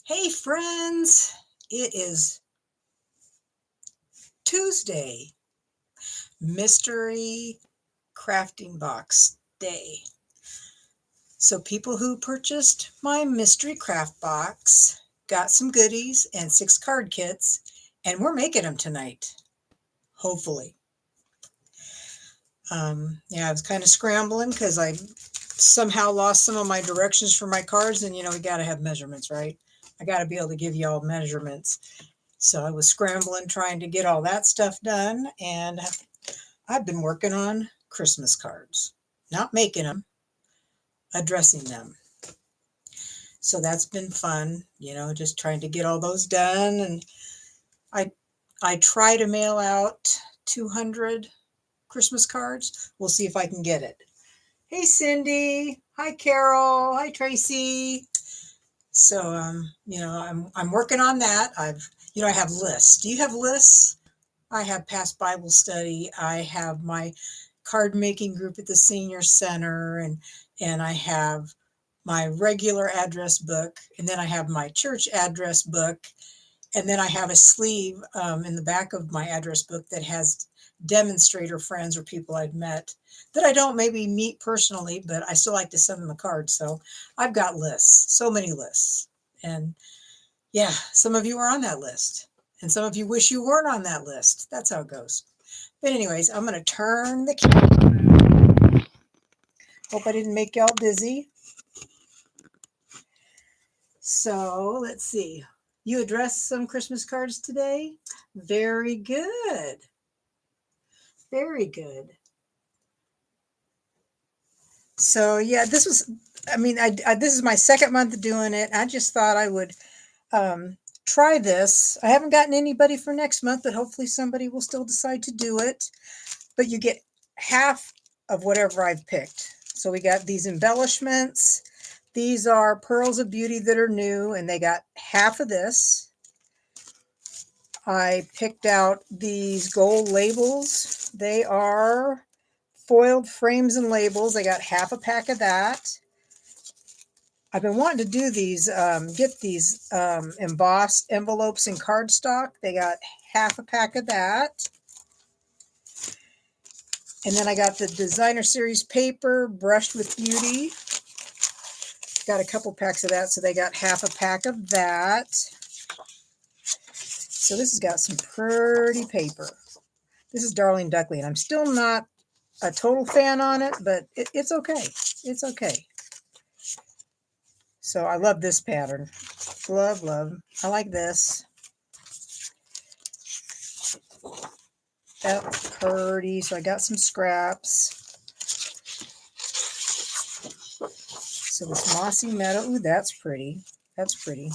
Hey friends, it is Tuesday, mystery crafting box day. So people who purchased my mystery craft box got some goodies and 6 card kits, and we're making them tonight, hopefully. Yeah, I was kind of scrambling because I somehow lost some of my directions for my cards, and we got to have measurements, right? I got to be able to give you all measurements. So I was scrambling trying to get all that stuff done, and I've been working on Christmas cards, not making them, addressing them. So that's been fun, just trying to get all those done. And I I try to mail out 200 Christmas cards. We'll see if I can get it. Hey Cindy, hi Carol, hi Tracy. So I'm working on that. I have lists. Do you have lists? I have past Bible study. I have my card making group at the senior center, and I have my regular address book, and then I have my church address book, and then I have a sleeve in the back of my address book that has demonstrator friends or people I've met that I don't maybe meet personally, but I still like to send them a card. So I've got lists, so many lists. And yeah, some of you are on that list. And some of you wish you weren't on that list. That's how it goes. But anyways, I'm going to turn the camera. Hope I didn't make y'all dizzy. So let's see. You addressed some Christmas cards today? Very good. Very good. So yeah, this is my second month doing it. I just thought I would try this. I haven't gotten anybody for next month, but hopefully somebody will still decide to do it. But you get half of whatever I've picked. So we got these embellishments. These are pearls of beauty that are new, and they got half of this. I picked out these gold labels. They are foiled frames and labels. I got half a pack of that. I've been wanting to do these, get these embossed envelopes in cardstock. They got half a pack of that. And then I got the designer series paper brushed with beauty. Got a couple packs of that, so they got half a pack of that. So this has got some pretty paper. This is Darling Duckling. I'm still not a total fan on it, but it's okay. It's okay. So I love this pattern. Love, love. I like this. That's pretty. So I got some scraps. So this mossy meadow. Ooh, that's pretty. That's pretty.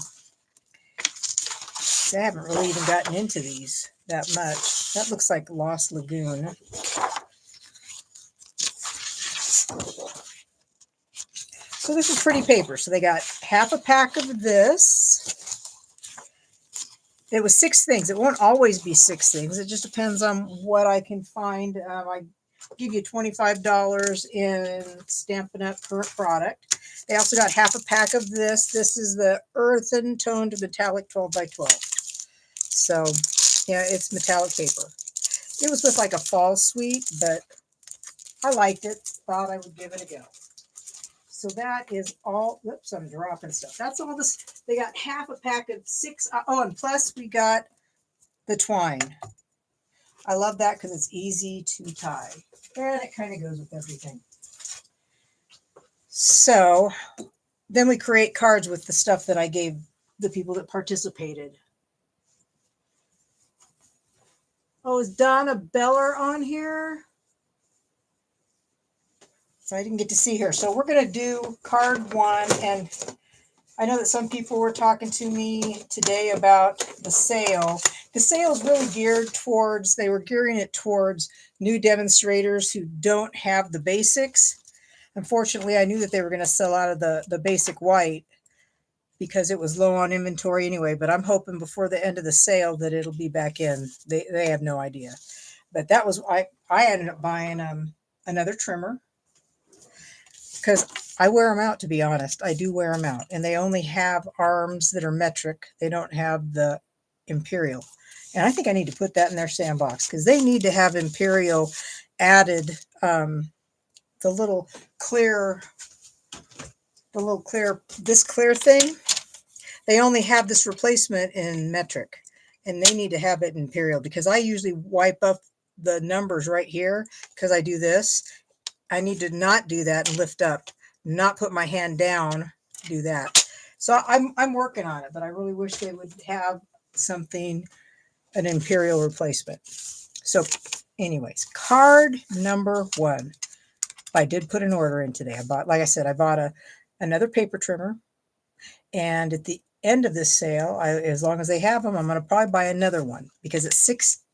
See, I haven't really even gotten into these that much. That looks like Lost Lagoon. So this is pretty paper. So they got half a pack of this. It was 6 things. It won't always be 6 things. It just depends on what I can find. I give you $25 in Stampin' Up! Current product. They also got half a pack of this. This is the earthen toned metallic 12 by 12. So, yeah, it's metallic paper. It was with like a fall suite, but I liked it. Thought I would give it a go. So that is all. Whoops, I'm dropping stuff. That's all this. They got half a pack of 6. Oh, and plus we got the twine. I love that because it's easy to tie. And it kind of goes with everything. So then we create cards with the stuff that I gave the people that participated. Oh, is Donna Beller on here? So I didn't get to see her. So we're going to do card 1. And I know that some people were talking to me today about the sale. The sale is really geared towards, they were gearing it towards new demonstrators who don't have the basics. Unfortunately, I knew that they were going to sell out of the basic white because it was low on inventory anyway, but I'm hoping before the end of the sale that it'll be back in. They have no idea. But that was, I ended up buying another trimmer. because I wear them out, to be honest. I do wear them out. And they only have arms that are metric. They don't have the imperial. And I think I need to put that in their sandbox because they need to have imperial added. The little clear, this clear thing. They only have this replacement in metric. And they need to have it in imperial because I usually wipe up the numbers right here because I do this. I need to not do that and lift up, not put my hand down, do that. So I'm working on it, but I really wish they would have something, an imperial replacement. So anyways, card number 1. I did put an order in today. I bought, like I said, I bought another paper trimmer. And at the end of this sale, as long as they have them, I'm going to probably buy another one because it's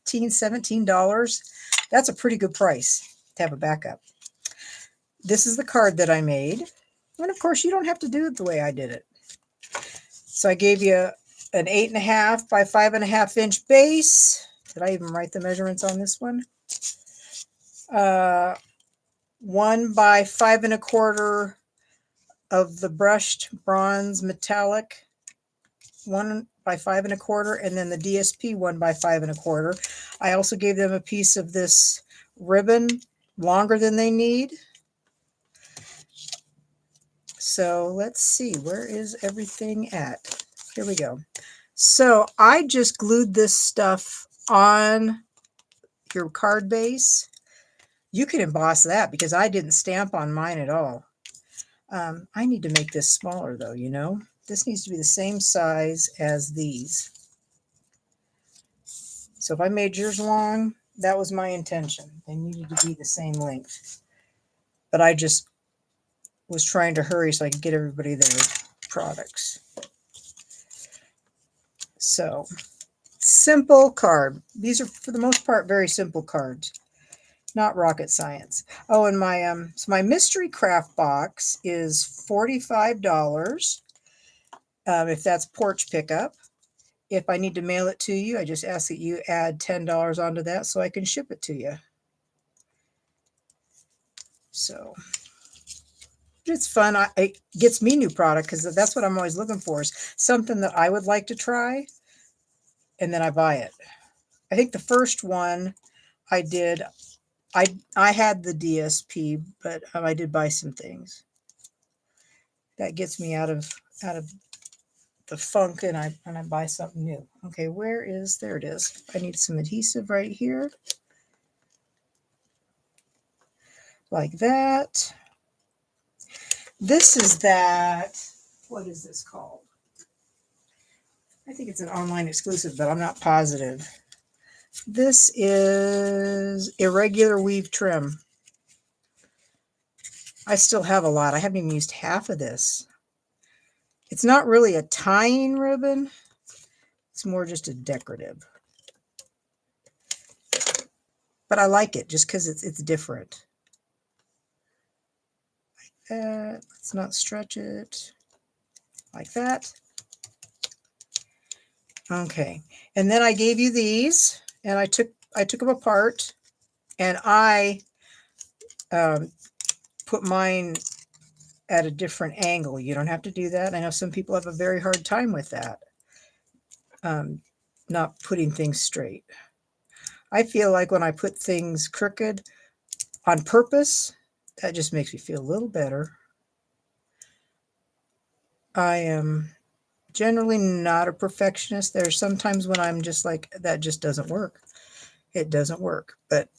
$17. That's a pretty good price to have a backup. This is the card that I made. And of course, you don't have to do it the way I did it. So I gave you an 8.5 by 5.5 inch base. Did I even write the measurements on this one? 1 by 5.25 of the brushed bronze metallic, 1 by 5.25, and then the DSP 1 by 5.25. I also gave them a piece of this ribbon longer than they need. So let's see, where is everything at? Here we go. So I just glued this stuff on your card base. You can emboss that because I didn't stamp on mine at all. I need to make this smaller though, you know. This needs to be the same size as these. So if I made yours long, that was my intention. They needed to be the same length. But I just was trying to hurry so I could get everybody their products. So, simple card. These are, for the most part, very simple cards. Not rocket science. Oh, and my so my mystery craft box is $45. If that's porch pickup. If I need to mail it to you, I just ask that you add $10 onto that so I can ship it to you. So it's fun. It gets me new product because that's what I'm always looking for, is something that I would like to try, and then I buy it. I think the first one I did, I had the DSP, but I did buy some things. That gets me out of the funk, and I buy something new. Okay, there it is. I need some adhesive right here. Like that. This is that, what is this called? I think it's an online exclusive, but I'm not positive. This is irregular weave trim. I still have a lot. I haven't even used half of this. It's not really a tying ribbon. It's more just a decorative. But I like it just because it's different. Like that. Let's not stretch it. Like that. Okay. And then I gave you these, and I took them apart, and I put mine at a different angle. You don't have to do that. I know some people have a very hard time with that. Not putting things straight. I feel like when I put things crooked on purpose, that just makes me feel a little better. I am generally not a perfectionist. There's sometimes when I'm just like, that just doesn't work. It doesn't work. But,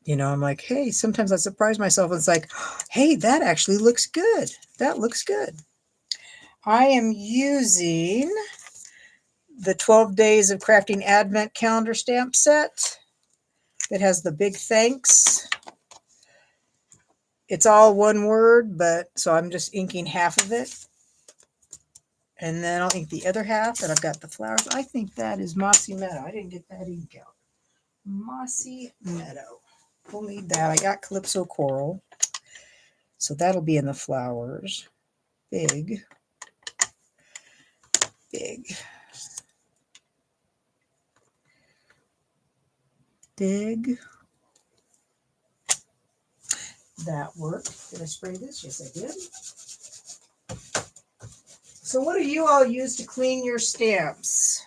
you know, I'm like, hey, sometimes I surprise myself. And it's like, hey, that actually looks good. That looks good. I am using the 12 Days of Crafting Advent Calendar stamp set. It has the big thanks. It's all one word, but so I'm just inking half of it. And then I'll ink the other half, and I've got the flowers. I think that is Mossy Meadow. I didn't get that ink out. Mossy Meadow. We'll need that. I got Calypso Coral. So that'll be in the flowers. Big. Big. Big. that worked. Did I spray this? Yes, I did. So what do you all use to clean your stamps?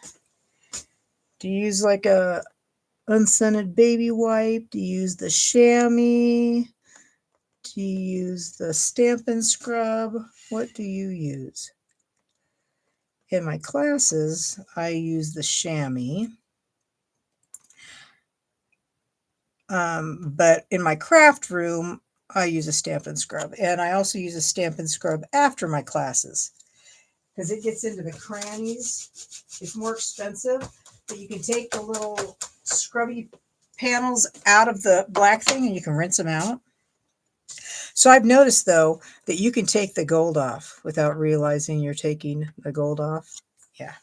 Do you use like a unscented baby wipe? Do you use the chamois? Do you use the Stampin' Scrub? What do you use? In my classes, I use the chamois. But in my craft room, I use a Stampin' Scrub. And I also use a Stampin' Scrub after my classes because it gets into the crannies. It's more expensive, but you can take the little scrubby panels out of the black thing and you can rinse them out. So I've noticed, though, that you can take the gold off without realizing you're taking the gold off. Yeah.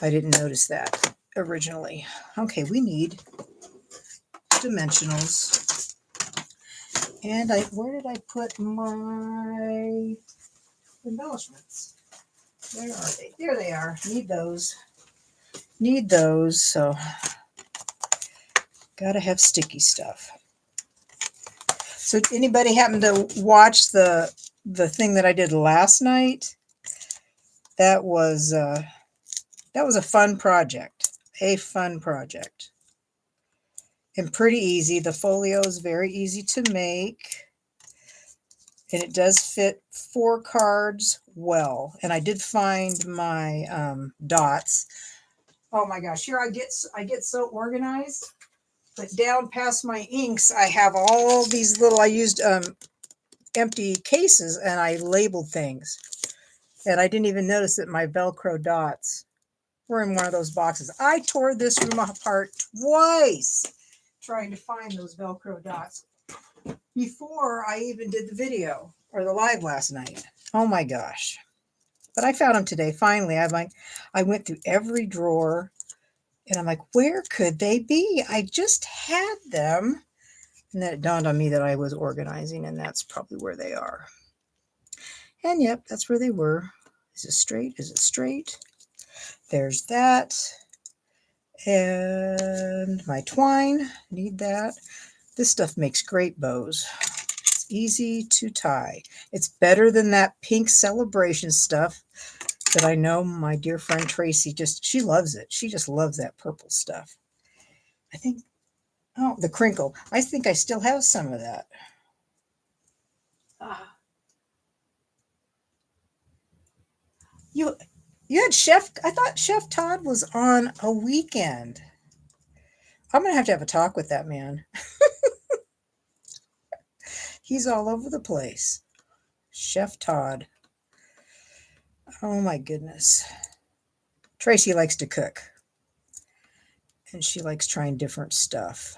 I didn't notice that originally. Okay, we need dimensionals. And where did I put my embellishments? Where are they? There they are. Need those. Need those. So, gotta have sticky stuff. So, anybody happen to watch the thing that I did last night? That was a fun project. A fun project. And pretty easy. The folio is very easy to make. And it does fit 4 cards well. And I did find my dots. Oh my gosh, here I get so organized. But down past my inks, I have all these little, I used empty cases and I labeled things. And I didn't even notice that my Velcro dots were in one of those boxes. I tore this room apart twice trying to find those Velcro dots before I even did the video or the live last night. Oh my gosh. But I found them today. Finally, I went through every drawer and I'm like, where could they be? I just had them. And then it dawned on me that I was organizing, and that's probably where they are. And yep, that's where they were. Is it straight? Is it straight? There's that. And my twine, need that. This stuff makes great bows. It's easy to tie. It's better than that pink celebration stuff that I know my dear friend Tracy she loves it. She just loves that purple stuff. I think, oh, the crinkle. I think I still have some of that. You had I thought Chef Todd was on a weekend. I'm going to have a talk with that man. He's all over the place. Chef Todd. Oh my goodness. Tracy likes to cook. And she likes trying different stuff.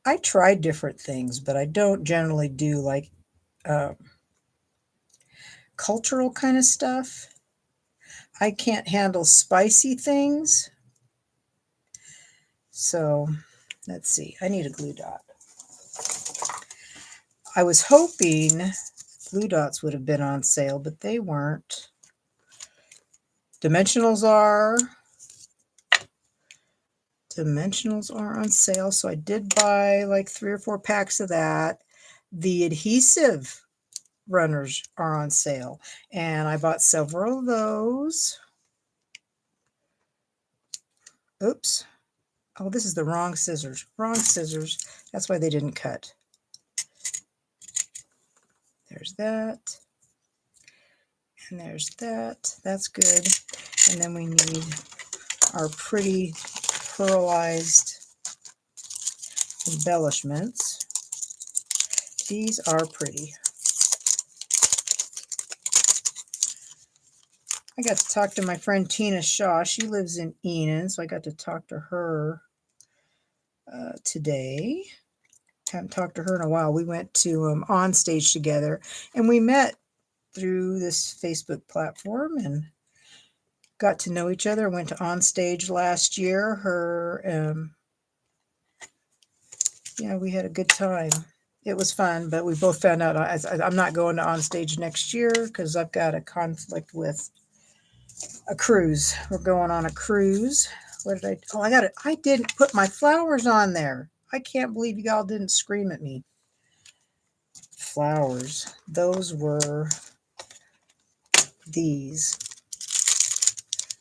I try different things, but I don't generally do like cultural kind of stuff. I can't handle spicy things. So let's see. I need a glue dot. I was hoping glue dots would have been on sale, but they weren't. Dimensionals are on sale, so I did buy like 3 or 4 packs of that. The adhesive runners are on sale, and I bought several of those. Oops. Oh, this is the wrong scissors. Wrong scissors. That's why they didn't cut. There's that. And there's that. That's good. And then we need our pretty pearlized embellishments. These are pretty. I got to talk to my friend Tina Shaw. She lives in Enid, so I got to talk to her today. Haven't talked to her in a while. We went to On Stage together, and we met through this Facebook platform and got to know each other. Went to On Stage last year. We had a good time. It was fun, but we both found out I'm not going to On Stage next year because I've got a conflict with a cruise. We're going on a cruise. What did I? Oh, I didn't put my flowers on there. I can't believe you all didn't scream at me. Flowers. Those were these.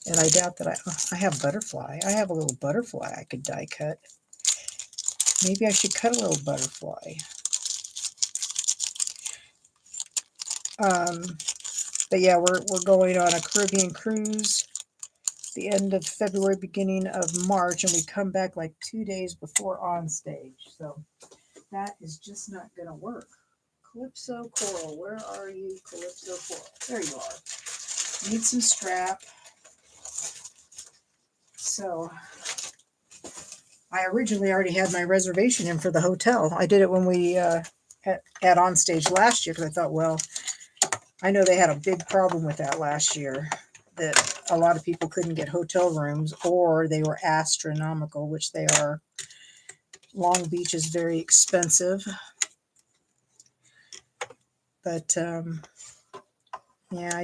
And I doubt that I have butterfly. I have a little butterfly I could die cut. Maybe I should cut a little butterfly. But yeah, we're going on a Caribbean cruise the end of February, beginning of March, and we come back like 2 days before on stage. So that is just not going to work. Calypso Coral, where are you, Calypso Coral? There you are. Need some strap. So I originally already had my reservation in for the hotel. I did it when we at on stage last year because I thought, well, I know they had a big problem with that last year, that a lot of people couldn't get hotel rooms or they were astronomical, which they are. Long Beach is very expensive. But yeah,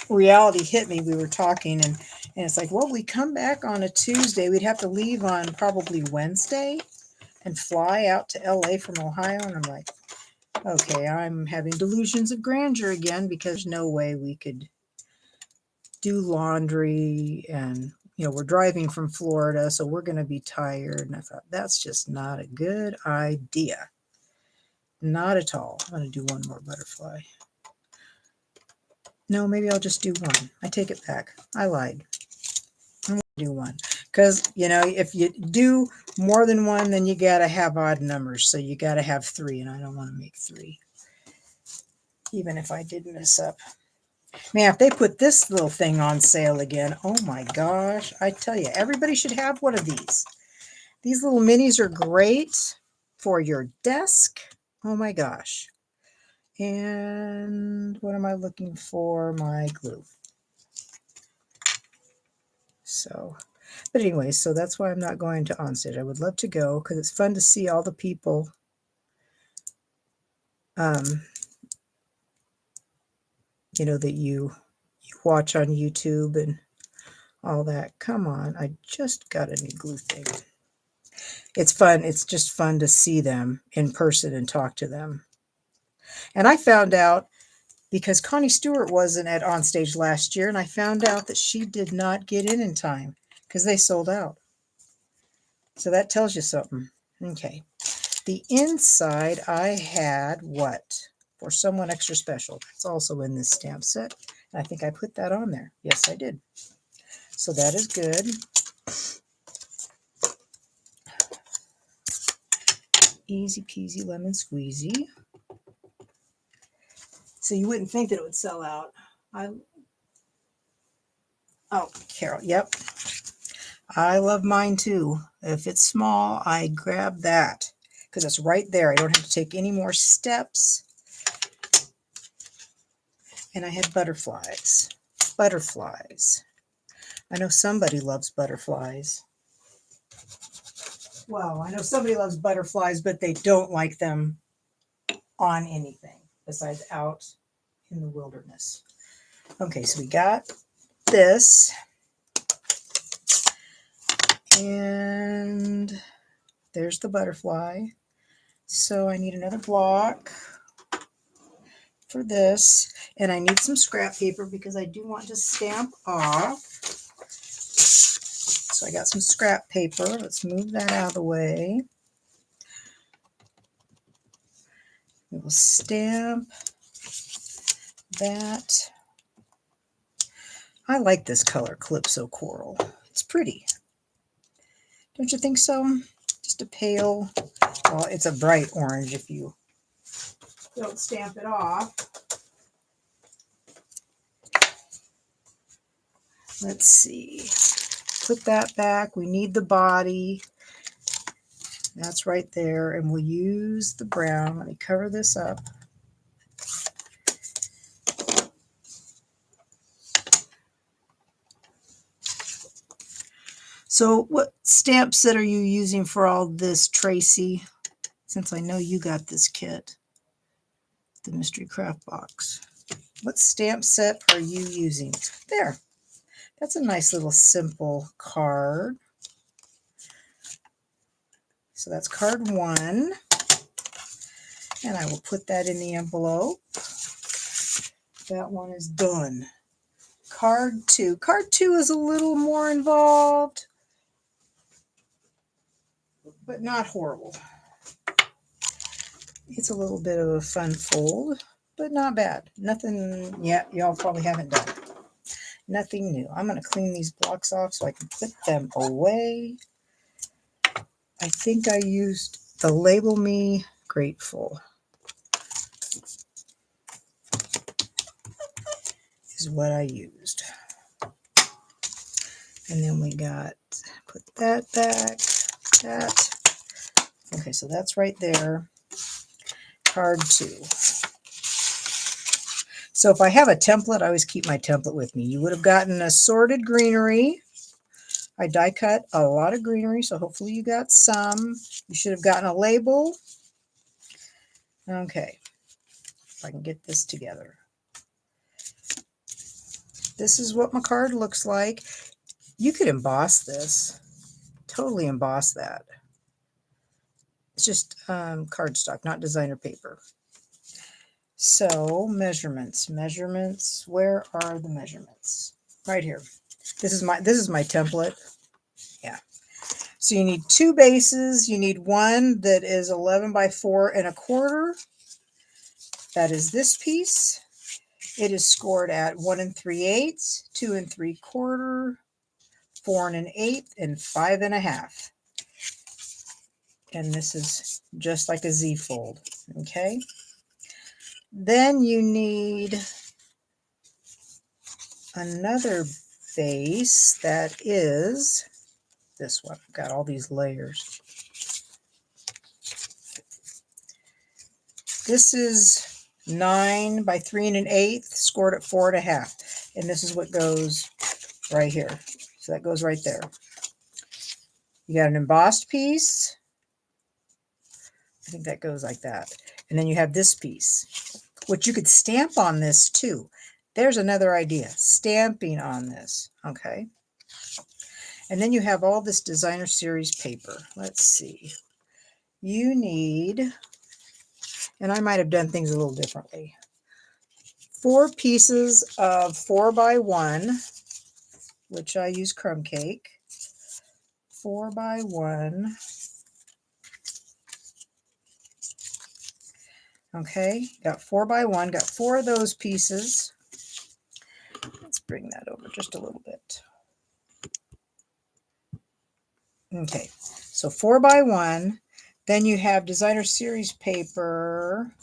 reality hit me. We were talking and it's like, well, we come back on a Tuesday. We'd have to leave on probably Wednesday and fly out to LA from Ohio. And I'm like, okay, I'm having delusions of grandeur again because there's no way we could do laundry. And, we're driving from Florida, so we're going to be tired. And I thought, that's just not a good idea. Not at all. I'm going to do one more butterfly. No, maybe I'll just do one. I take it back. I lied. I'm going to do one. Because, if you do more than one, then you got to have odd numbers. So you got to have 3, and I don't want to make 3. Even if I did mess up. Man, if they put this little thing on sale again, oh my gosh. I tell you, everybody should have one of these. These little minis are great for your desk. Oh my gosh. And what am I looking for? My glue. So, but anyway, so that's why I'm not going to onstage. I would love to go because it's fun to see all the people that you watch on YouTube and all that. Come on, I just got a new glue thing. It's fun. It's just fun to see them in person and talk to them. And I found out because Connie Stewart wasn't at onstage last year, and I found out that she did not get in time because they sold out. So that tells you something. Okay. The inside, I had what? For someone extra special. That's also in this stamp set. And I think I put that on there. Yes, I did. So that is good. Easy peasy lemon squeezy. So you wouldn't think that it would sell out. Oh, Carol, yep. I love mine too. If it's small, I grab that because it's right there. I don't have to take any more steps. And I had butterflies. Butterflies. I know somebody loves butterflies. Well, I know somebody loves butterflies, but they don't like them on anything besides out in the wilderness. Okay, so we got this. And there's the butterfly. So I need another block for this. And I need some scrap paper because I do want to stamp off. So I got some scrap paper. Let's move that out of the way. We will stamp that. I like this color, Calypso Coral. It's pretty. Don't you think so? Just a pale, well, it's a bright orange if you don't stamp it off. Let's see. Put that back. We need the body. That's right there. And we'll use the brown. Let me cover this up. So what stamp set are you using for all this, Tracy? Since I know you got this kit, the mystery craft box. What stamp set are you using? There. That's a nice little simple card. So that's card 1. And I will put that in the envelope. That one is done. Card 2. Card 2 is a little more involved, but not horrible. It's a little bit of a fun fold, but not bad. Nothing yet. Y'all probably haven't done. Nothing new. I'm going to clean these blocks off so I can put them away. I think I used the Label Me Grateful. Is what I used. And then we got, put that back, that. Okay, so that's right there. Card 2. So if I have a template, I always keep my template with me. You would have gotten assorted greenery. I die cut a lot of greenery, so hopefully you got some. You should have gotten a label. Okay, if I can get this together. This is what my card looks like. You could emboss this. Totally emboss that. It's just cardstock, not designer paper. So measurements, where are the measurements? Right here. This is my template. Yeah. So you need 2 bases. You need one that is 11 by 4 1/4. That is this piece. It is scored at 1 3/8, 2 3/4, 4 1/8, and 5 1/2. And this is just like a Z fold. Okay. Then you need another base that is this one. I've got all these layers. This is 9 by 3 1/8, scored at 4 1/2. And this is what goes right here. So that goes right there. You got an embossed piece. I think that goes like that. And then you have this piece, which you could stamp on this too. There's another idea, stamping on this, okay? And then you have all this designer series paper. Let's see. You need, and I might have done things a little differently, 4 pieces of 4 by 1, which I use crumb cake. 4 by 1. Okay, got 4 by 1, got 4 of those pieces. Let's bring that over just a little bit. Okay, so 4 by 1. Then you have designer series paper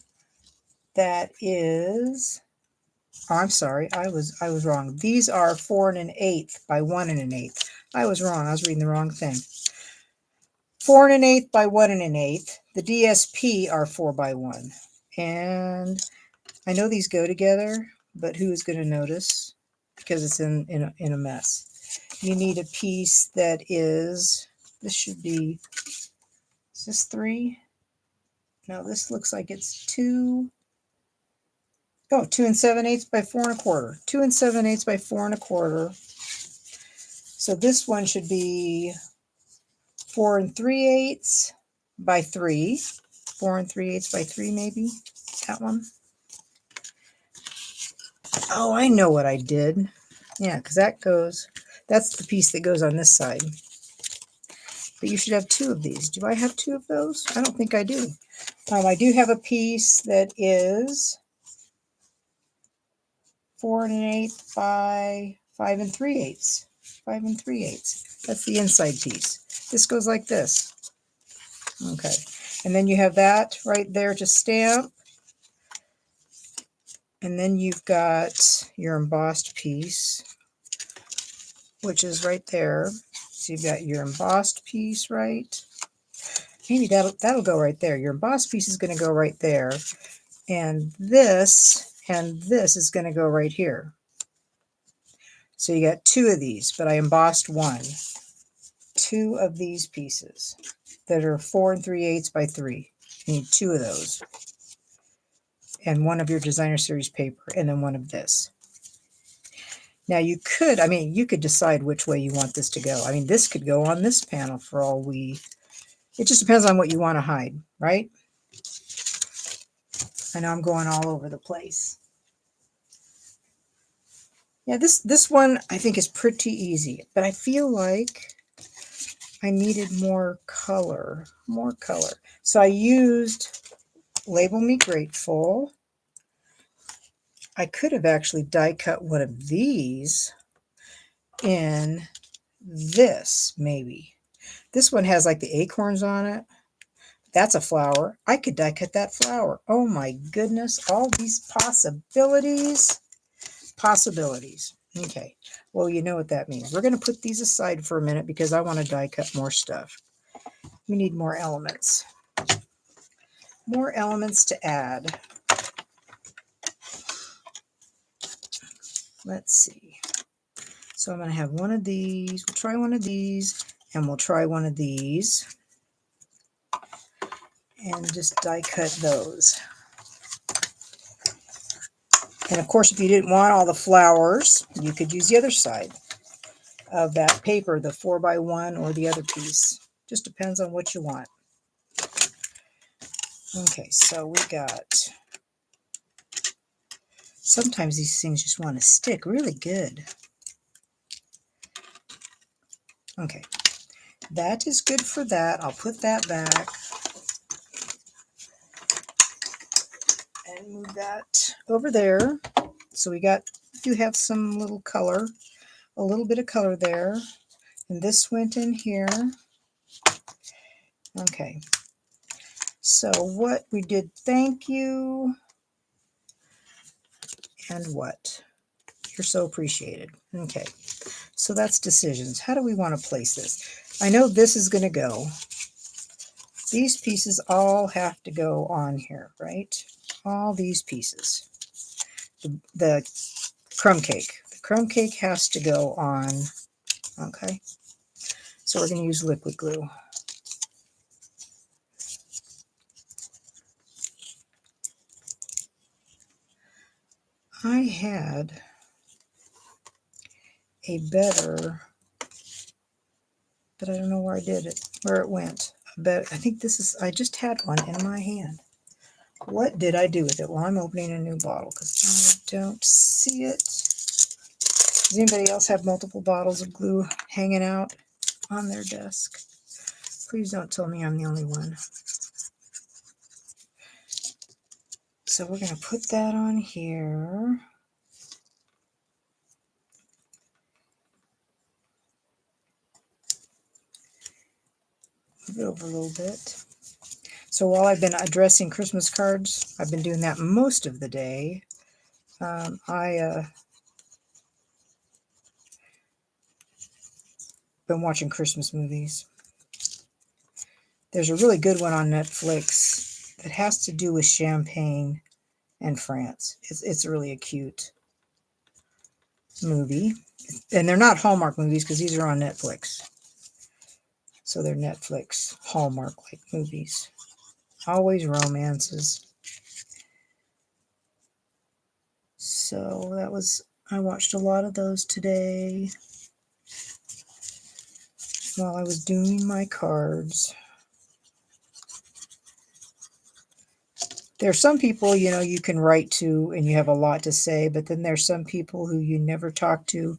that is, oh, I'm sorry, I was wrong. These are 4 1/8 by 1 1/8. I was wrong. I was reading the wrong thing. 4 1/8 by 1 1/8. The DSP are 4 by 1. And I know these go together, but who is going to notice? Because it's in a mess. You need a piece that is, this should be, is this 3? No, this looks like it's 2. Oh, 2 7/8 by 4 1/4. 2 7/8 by 4 1/4. So this one should be 4 3/8 by 3. 4 3/8 by 3, maybe. That one. Oh, I know what I did. Yeah, because that goes, that's the piece that goes on this side. But you should have 2 of these. Do I have 2 of those? I don't think I do. I do have a piece that is 4 1/8 by 5 3/8. 5 3/8. That's the inside piece. This goes like this. Okay. And then you have that right there to stamp. And then you've got your embossed piece, which is right there. So you've got your embossed piece, right? Maybe that'll go right there. Your embossed piece is going to go right there. And this is going to go right here. So you got 2 of these, but I embossed 1. 2 of these pieces that are 4 3/8 by 3. You need 2 of those. And 1 of your designer series paper, and then 1 of this. Now you could decide which way you want this to go. I mean, this could go on this panel for all we It just depends on what you want to hide, right? I know I'm going all over the place. Yeah, this one I think is pretty easy, but I feel like I needed more color, So I used Label Me Grateful. I could have actually die cut one of these in this, maybe. This one has like the acorns on it. That's a flower. I could die cut that flower. Oh my goodness, all these possibilities. Possibilities. Okay, well, you know what that means. We're going to put these aside for a minute because I want to die cut more stuff. We need more elements. More elements to add. Let's see. So I'm going to have one of these. We'll try one of these, and we'll try one of these. And just die cut those. And of course, if you didn't want all the flowers, you could use the other side of that paper, the 4x1 or the other piece. Just depends on what you want. Okay, so we got, sometimes these things just want to stick really good. Okay, that is good for that. I'll put that back and move that over there. So we do have some little color, a little bit of color there. And this went in here. Okay, so what we did, thank you, and what? You're so appreciated. Okay, so that's decisions. How do we want to place this? I know this is going to go. These pieces all have to go on here, right? All these pieces. The crumb cake. The crumb cake has to go on. Okay, so we're going to use liquid glue. I had a better, but I don't know where I did it, where it went. I think this is, I just had one in my hand. What did I do with it? Well, I'm opening a new bottle because I don't see it. Does anybody else have multiple bottles of glue hanging out on their desk? Please don't tell me I'm the only one. So we're going to put that on here. Move it over a little bit. So while I've been addressing Christmas cards, I've been doing that most of the day. Been watching Christmas movies. There's a really good one on Netflix that has to do with champagne and France. It's really a cute movie. And they're not Hallmark movies because these are on Netflix. So they're Netflix Hallmark-like movies. Always romances. So that was, I watched a lot of those today while I was doing my cards. There are some people, you know, you can write to and you have a lot to say, but then there's some people who you never talk to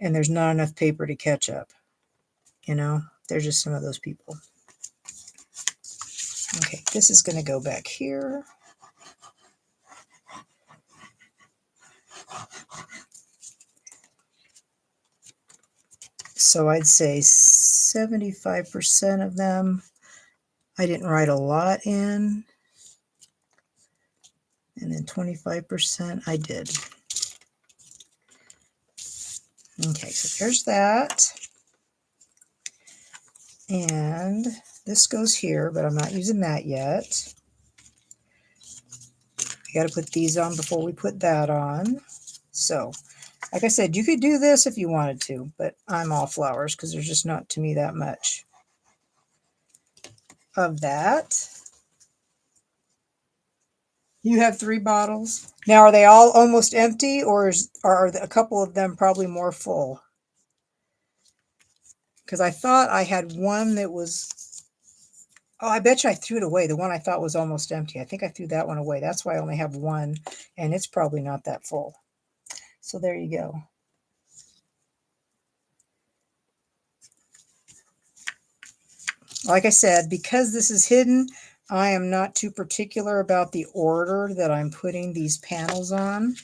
and there's not enough paper to catch up. You know, there's just some of those people. Okay, this is going to go back here. So I'd say 75% of them I didn't write a lot in. And then 25% I did. Okay, so there's that. And this goes here, but I'm not using that yet. We got to put these on before we put that on. So, like I said, you could do this if you wanted to, but I'm all flowers because there's just not, to me, that much of that. You have 3 bottles. Now, are they all almost empty, or are a couple of them probably more full? Because I thought I had one that was Oh, I bet you I threw it away. The one I thought was almost empty. I think I threw that one away. That's why I only have one, and it's probably not that full. So there you go. Like I said, because this is hidden, I am not too particular about the order that I'm putting these panels on,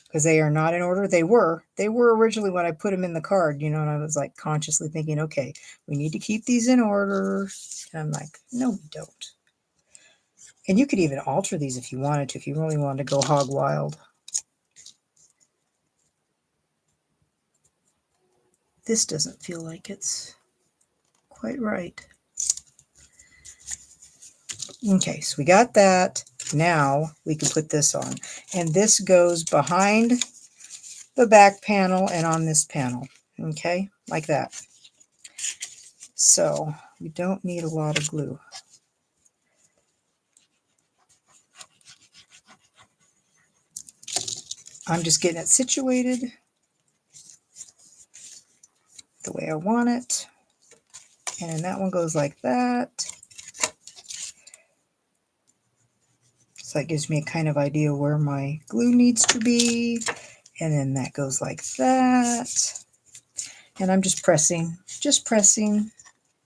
because they are not in order. They were originally when I put them in the card, you know, and I was like consciously thinking, okay, we need to keep these in order. And I'm like, no, we don't. And you could even alter these if you wanted to, if you really wanted to go hog wild. This doesn't feel like it's quite right. Okay, so we got that. Now we can put this on. And this goes behind the back panel and on this panel. Okay, like that. So we don't need a lot of glue. I'm just getting it situated the way I want it. And then that one goes like that. So that gives me a kind of idea where my glue needs to be. And then that goes like that. And I'm just pressing, just pressing,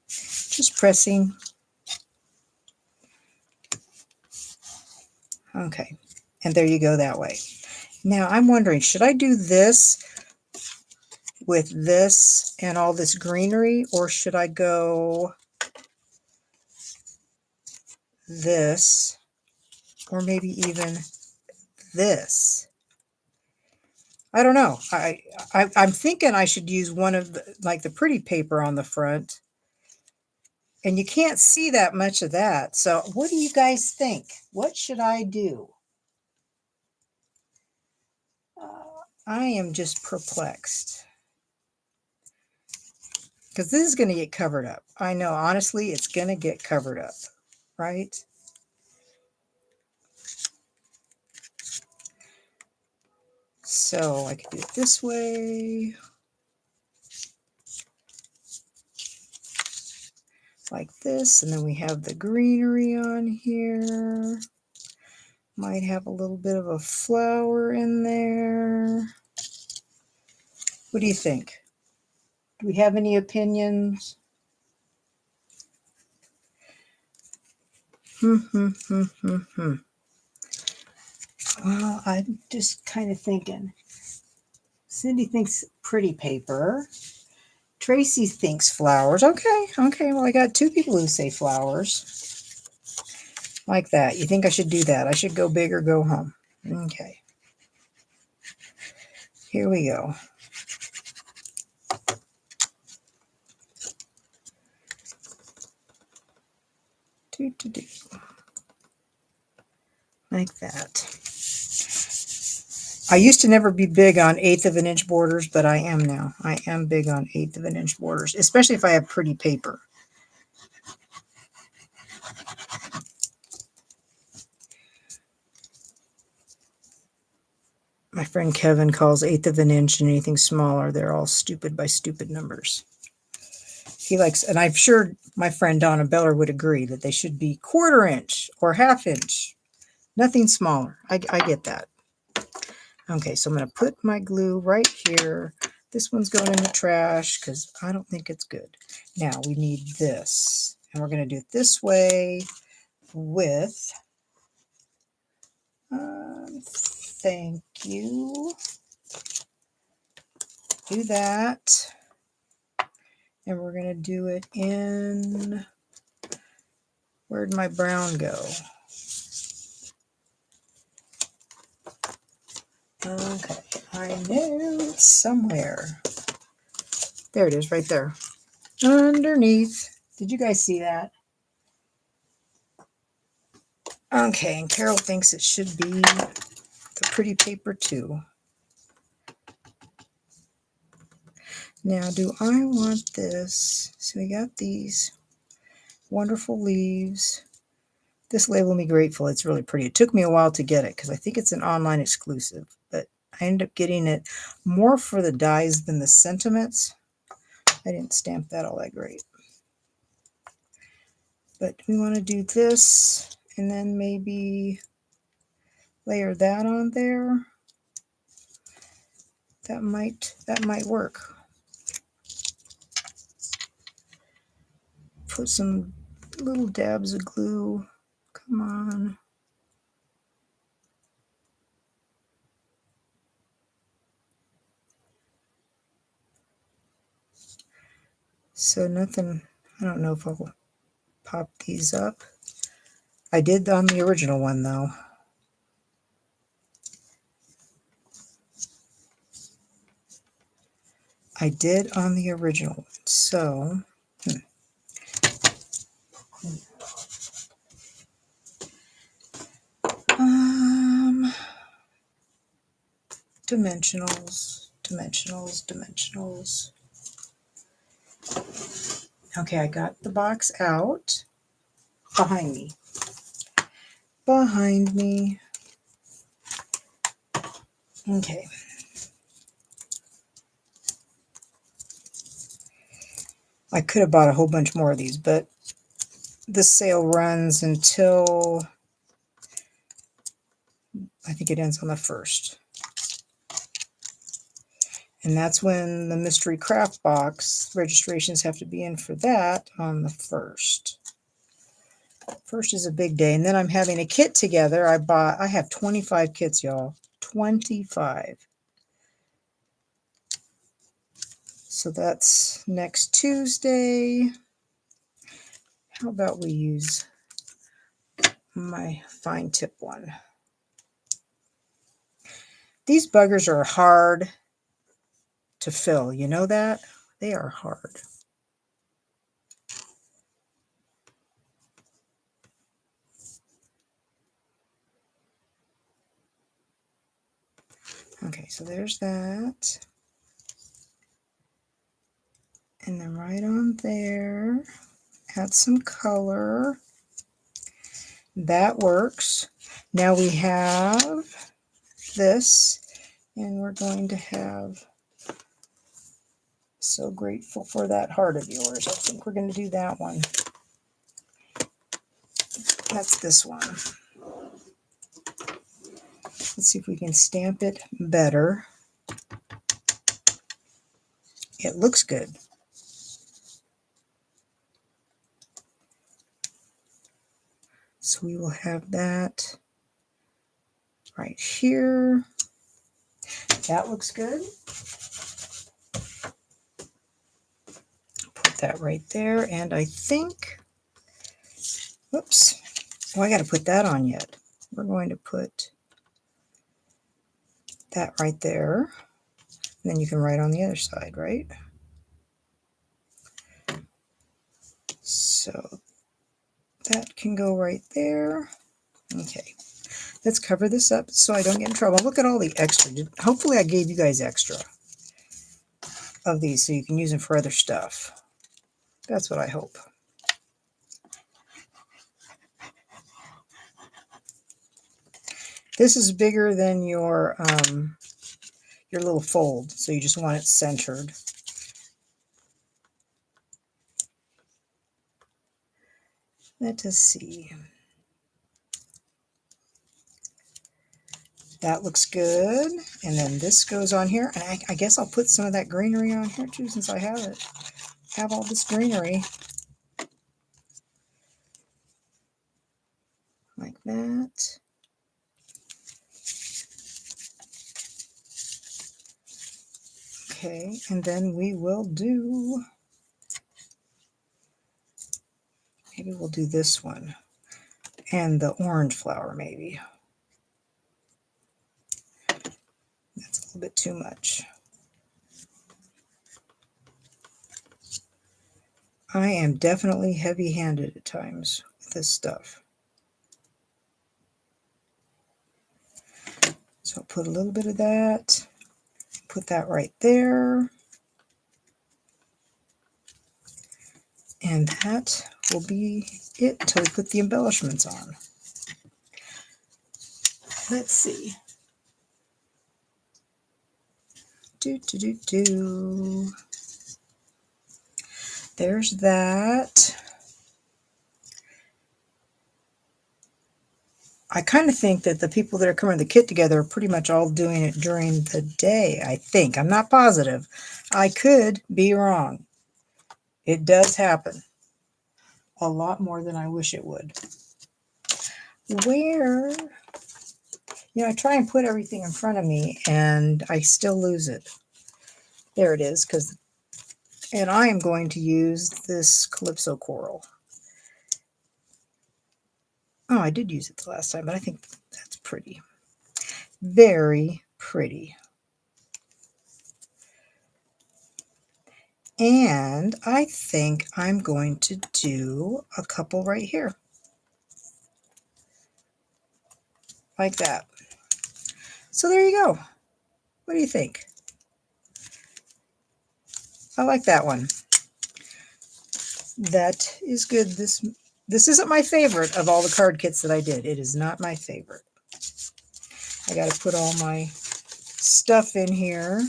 just pressing. Okay. And there you go that way. Now I'm wondering, should I do this with this and all this greenery, or should I go this, or maybe even this? I don't know. I'm thinking I should use one of the, like the pretty paper on the front, and you can't see that much of that. So what do you guys think? What should I do? I am just perplexed, because this is going to get covered up. I know, honestly, it's going to get covered up, right? So I could do it this way, like this, and then we have the greenery on here. Might have a little bit of a flower in there. What do you think? Do we have any opinions? Well, I'm just kind of thinking. Cindy thinks pretty paper. Tracy thinks flowers. Okay, well, I got two people who say flowers. Like that. You think I should do that? I should go big or go home. Okay. Here we go. Like that. I used to never be big on 1/8 of an inch borders, but I am now. I am big on 1/8 of an inch borders, especially if I have pretty paper. My friend Kevin calls 1/8 of an inch and anything smaller, they're all stupid by stupid numbers. He likes, and I'm sure my friend Donna Beller would agree that they should be 1/4 inch or 1/2 inch. Nothing smaller. I get that. Okay, so I'm going to put my glue right here. This one's going in the trash because I don't think it's good. Now we need this. And we're going to do it this way with, thank you. Do that. And we're going to do it in, where'd my brown go? Okay, I know it's somewhere. There it is, right there. Underneath. Did you guys see that? Okay, and Carol thinks it should be the pretty paper too. Now, do I want this? So we got these wonderful leaves. This Label Me Grateful, it's really pretty. It took me a while to get it because I think it's an online exclusive, but I ended up getting it more for the dies than the sentiments. I didn't stamp that all that great. But we want to do this and then maybe layer that on there. That might work. Put some little dabs of glue. Come on. So nothing, I don't know if I'll pop these up. I did on the original one though. I did on the original one. So, dimensionals. Okay, I got the box out. Behind me. Okay. I could have bought a whole bunch more of these, but this sale runs until, I think it ends on the 1st. And that's when the mystery craft box registrations have to be in for that on the 1st. 1st is a big day. And then I'm having a kit together. I have 25 kits, y'all. 25. So that's next Tuesday. How about we use my fine tip one? These buggers are hard to fill. You know that? They are hard. Okay, so there's that. And then right on there, add some color. That works. Now we have this, and we're going to have So Grateful for That Heart of Yours. I think we're going to do that one. That's this one. Let's see if we can stamp it better. It looks good. So we will have that right here. That looks good. Put that right there. And I think, whoops, oh, I got to put that on yet. We're going to put that right there. And then you can write on the other side, right? So that can go right there. Okay, let's cover this up so I don't get in trouble. Look at all the extra. Hopefully I gave you guys extra of these so you can use them for other stuff. That's what I hope. This is bigger than your little fold, so you just want it centered. Let us see. That looks good. And then this goes on here. And I guess I'll put some of that greenery on here too, since I have it. Have all this greenery. Like that. Okay, and then we will do, maybe we'll do this one. And the orange flower, maybe. That's a little bit too much. I am definitely heavy-handed at times with this stuff. So I'll put a little bit of that. Put that right there. And that will be it until we put the embellishments on. Let's see. There's that. I kind of think that the people that are coming to the kit together are pretty much all doing it during the day, I think. I'm not positive. I could be wrong. It does happen. A lot more than I wish it would. Where, I try and put everything in front of me and I still lose it. There it is, and I am going to use this Calypso coral. Oh, I did use it the last time, but I think that's pretty. Very pretty. And I think I'm going to do a couple right here. Like that. So there you go. What do you think? I like that one. That is good. This isn't my favorite of all the card kits that I did. It is not my favorite. I got to put all my stuff in here.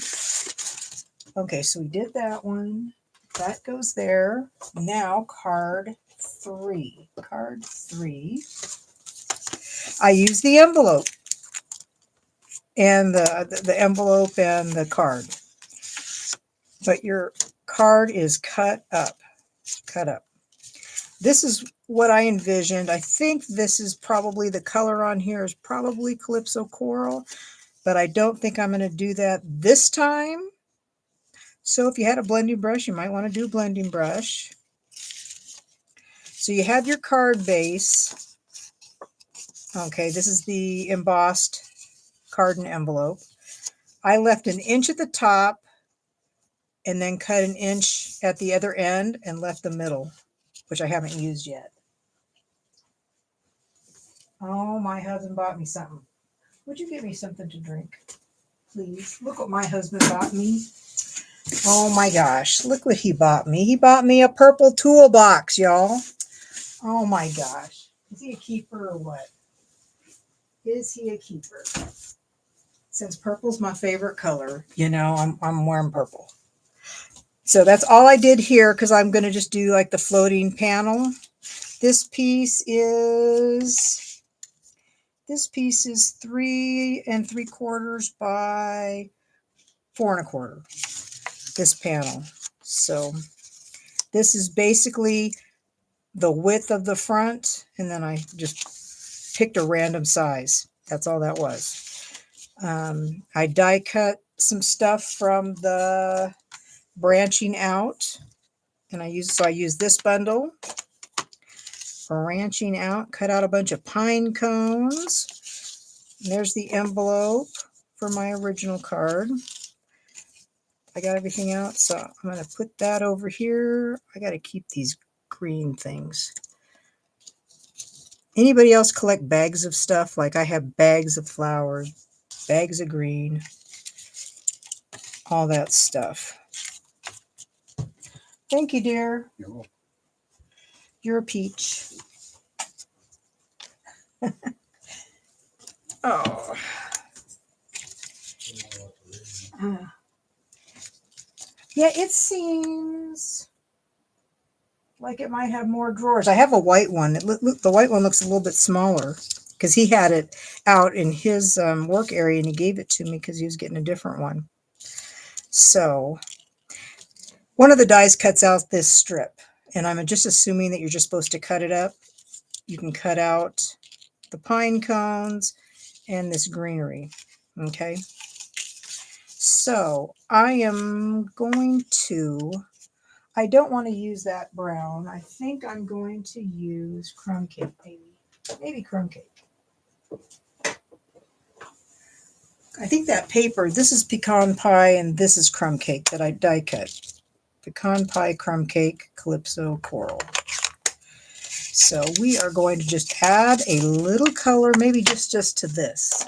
Okay, so we did that one. That goes there. Now card 3. Card 3. I use the envelope and the envelope and the card. But your card is cut up. Cut up. This is what I envisioned. I think this is probably the color on here is probably Calypso Coral, but I don't think I'm going to do that this time. So if you had a blending brush, you might want to do a blending brush. So you have your card base. Okay, this is the embossed card and envelope. I left an inch at the top and then cut an inch at the other end and left the middle, which I haven't used yet. Oh, my husband bought me something. Would you give me something to drink, please? Look what my husband bought me. Oh my gosh, look what he bought me. He bought me a purple toolbox, y'all. Oh my gosh. Is he a keeper or what? Is he a keeper? Since purple's my favorite color, I'm wearing purple. So that's all I did here because I'm going to just do like the floating panel. This piece is 3 3/4 by 4 1/4. This panel. So this is basically the width of the front, and then I just picked a random size. That's all that was. I die cut some stuff from the branching out, and I use this bundle for branching out. Cut out a bunch of pine cones. And there's the envelope for my original card. I got everything out, so I'm going to put that over here. I got to keep these green things. Anybody else collect bags of stuff? Like I have bags of flowers, bags of green, all that stuff. Thank you, dear. You're welcome. You're a peach. Oh. Yeah, it seems like it might have more drawers. I have a white one. Look, the white one looks a little bit smaller because he had it out in his work area and he gave it to me because he was getting a different one. So one of the dies cuts out this strip, and I'm just assuming that you're just supposed to cut it up. You can cut out the pine cones and this greenery. Okay. So I am going to, I don't want to use that brown. I think I'm going to use crumb cake, maybe crumb cake. I think that paper, this is pecan pie and this is crumb cake that I die cut. Pecan pie, crumb cake, Calypso Coral. So we are going to just add a little color, maybe just to this.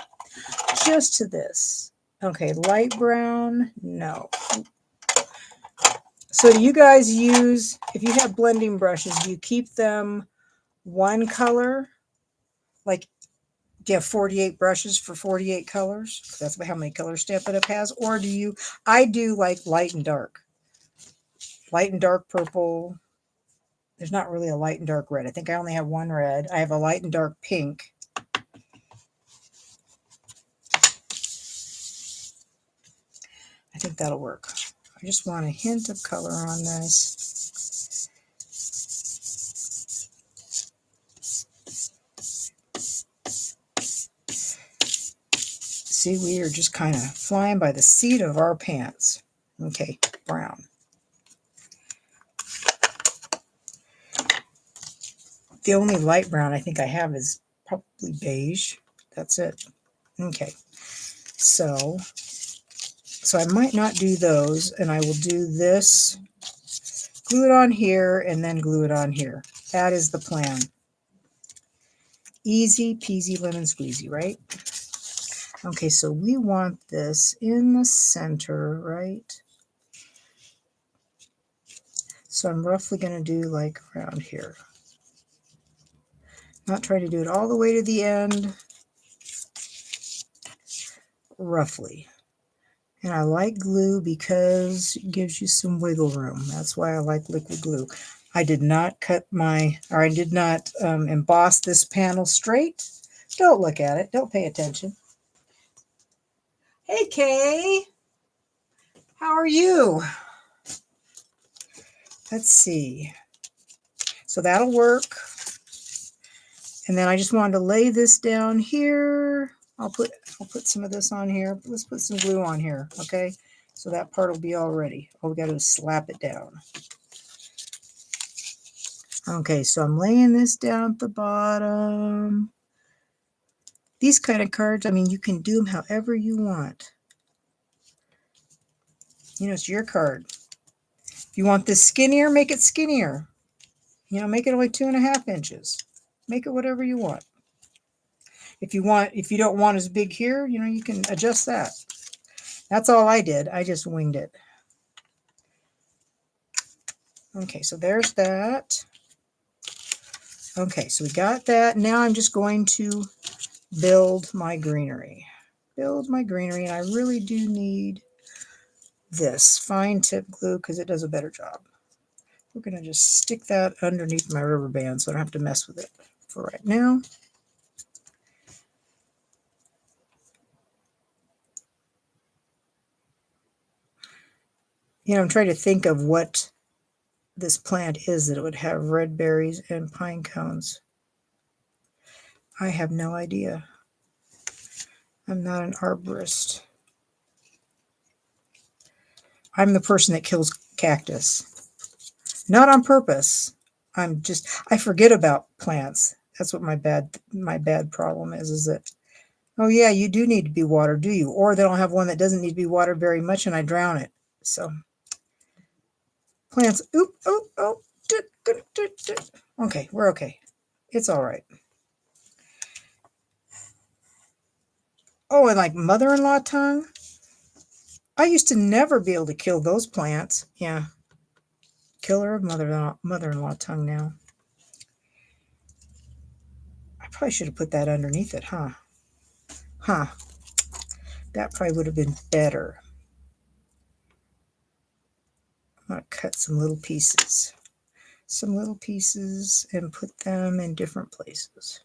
Just to this. Okay, light brown, no. So do you guys use, if you have blending brushes, do you keep them one color? Like, do you have 48 brushes for 48 colors? That's how many color Stampin' Up! Has. Or do you, I do like light and dark. Light and dark purple. There's not really a light and dark red. I think I only have one red. I have a light and dark pink. think that'll work. I just want a hint of color on this. See, we are just kind of flying by the seat of our pants. Okay, brown. The only light brown I think I have is probably beige. That's it. Okay, so I might not do those, and I will do this, glue it on here, and then glue it on here. That is the plan. Easy peasy lemon squeezy, right? Okay, so we want this in the center, right? So I'm roughly going to do like around here. Not try to do it all the way to the end. Roughly. And I like glue because it gives you some wiggle room. That's why I like liquid glue. I did not emboss this panel straight. Don't look at it. Don't pay attention. Hey, Kay. How are you? Let's see. So that'll work. And then I just wanted to lay this down here. I'll put some of this on here. Let's put some glue on here, okay? So that part will be all ready. All we got to do is slap it down. Okay, so I'm laying this down at the bottom. These kind of cards, I mean, you can do them however you want. You know, it's your card. If you want this skinnier, make it skinnier. You know, make it only 2.5 inches. Make it whatever you want. If you don't want as big here, you know, you can adjust that. That's all I did. I just winged it. Okay, so there's that. Okay, so we got that. Now I'm just going to build my greenery. Build my greenery, and I really do need this fine tip glue because it does a better job. We're going to just stick that underneath my rubber band so I don't have to mess with it for right now. You know, I'm trying to think of what this plant is that it would have red berries and pine cones. I have no idea. I'm not an arborist. I'm the person that kills cactus. Not on purpose. I forget about plants. That's what my bad problem is that, oh yeah, you do need to be watered, do you? Or they don't have one that doesn't need to be watered very much and I drown it. So plants, okay, we're okay. It's all right. Oh, and like mother-in-law tongue. I used to never be able to kill those plants. Yeah. Killer of mother-in-law tongue now. I probably should have put that underneath it, huh? Huh. That probably would have been better. I'm going to cut some little pieces. Some little pieces and put them in different places.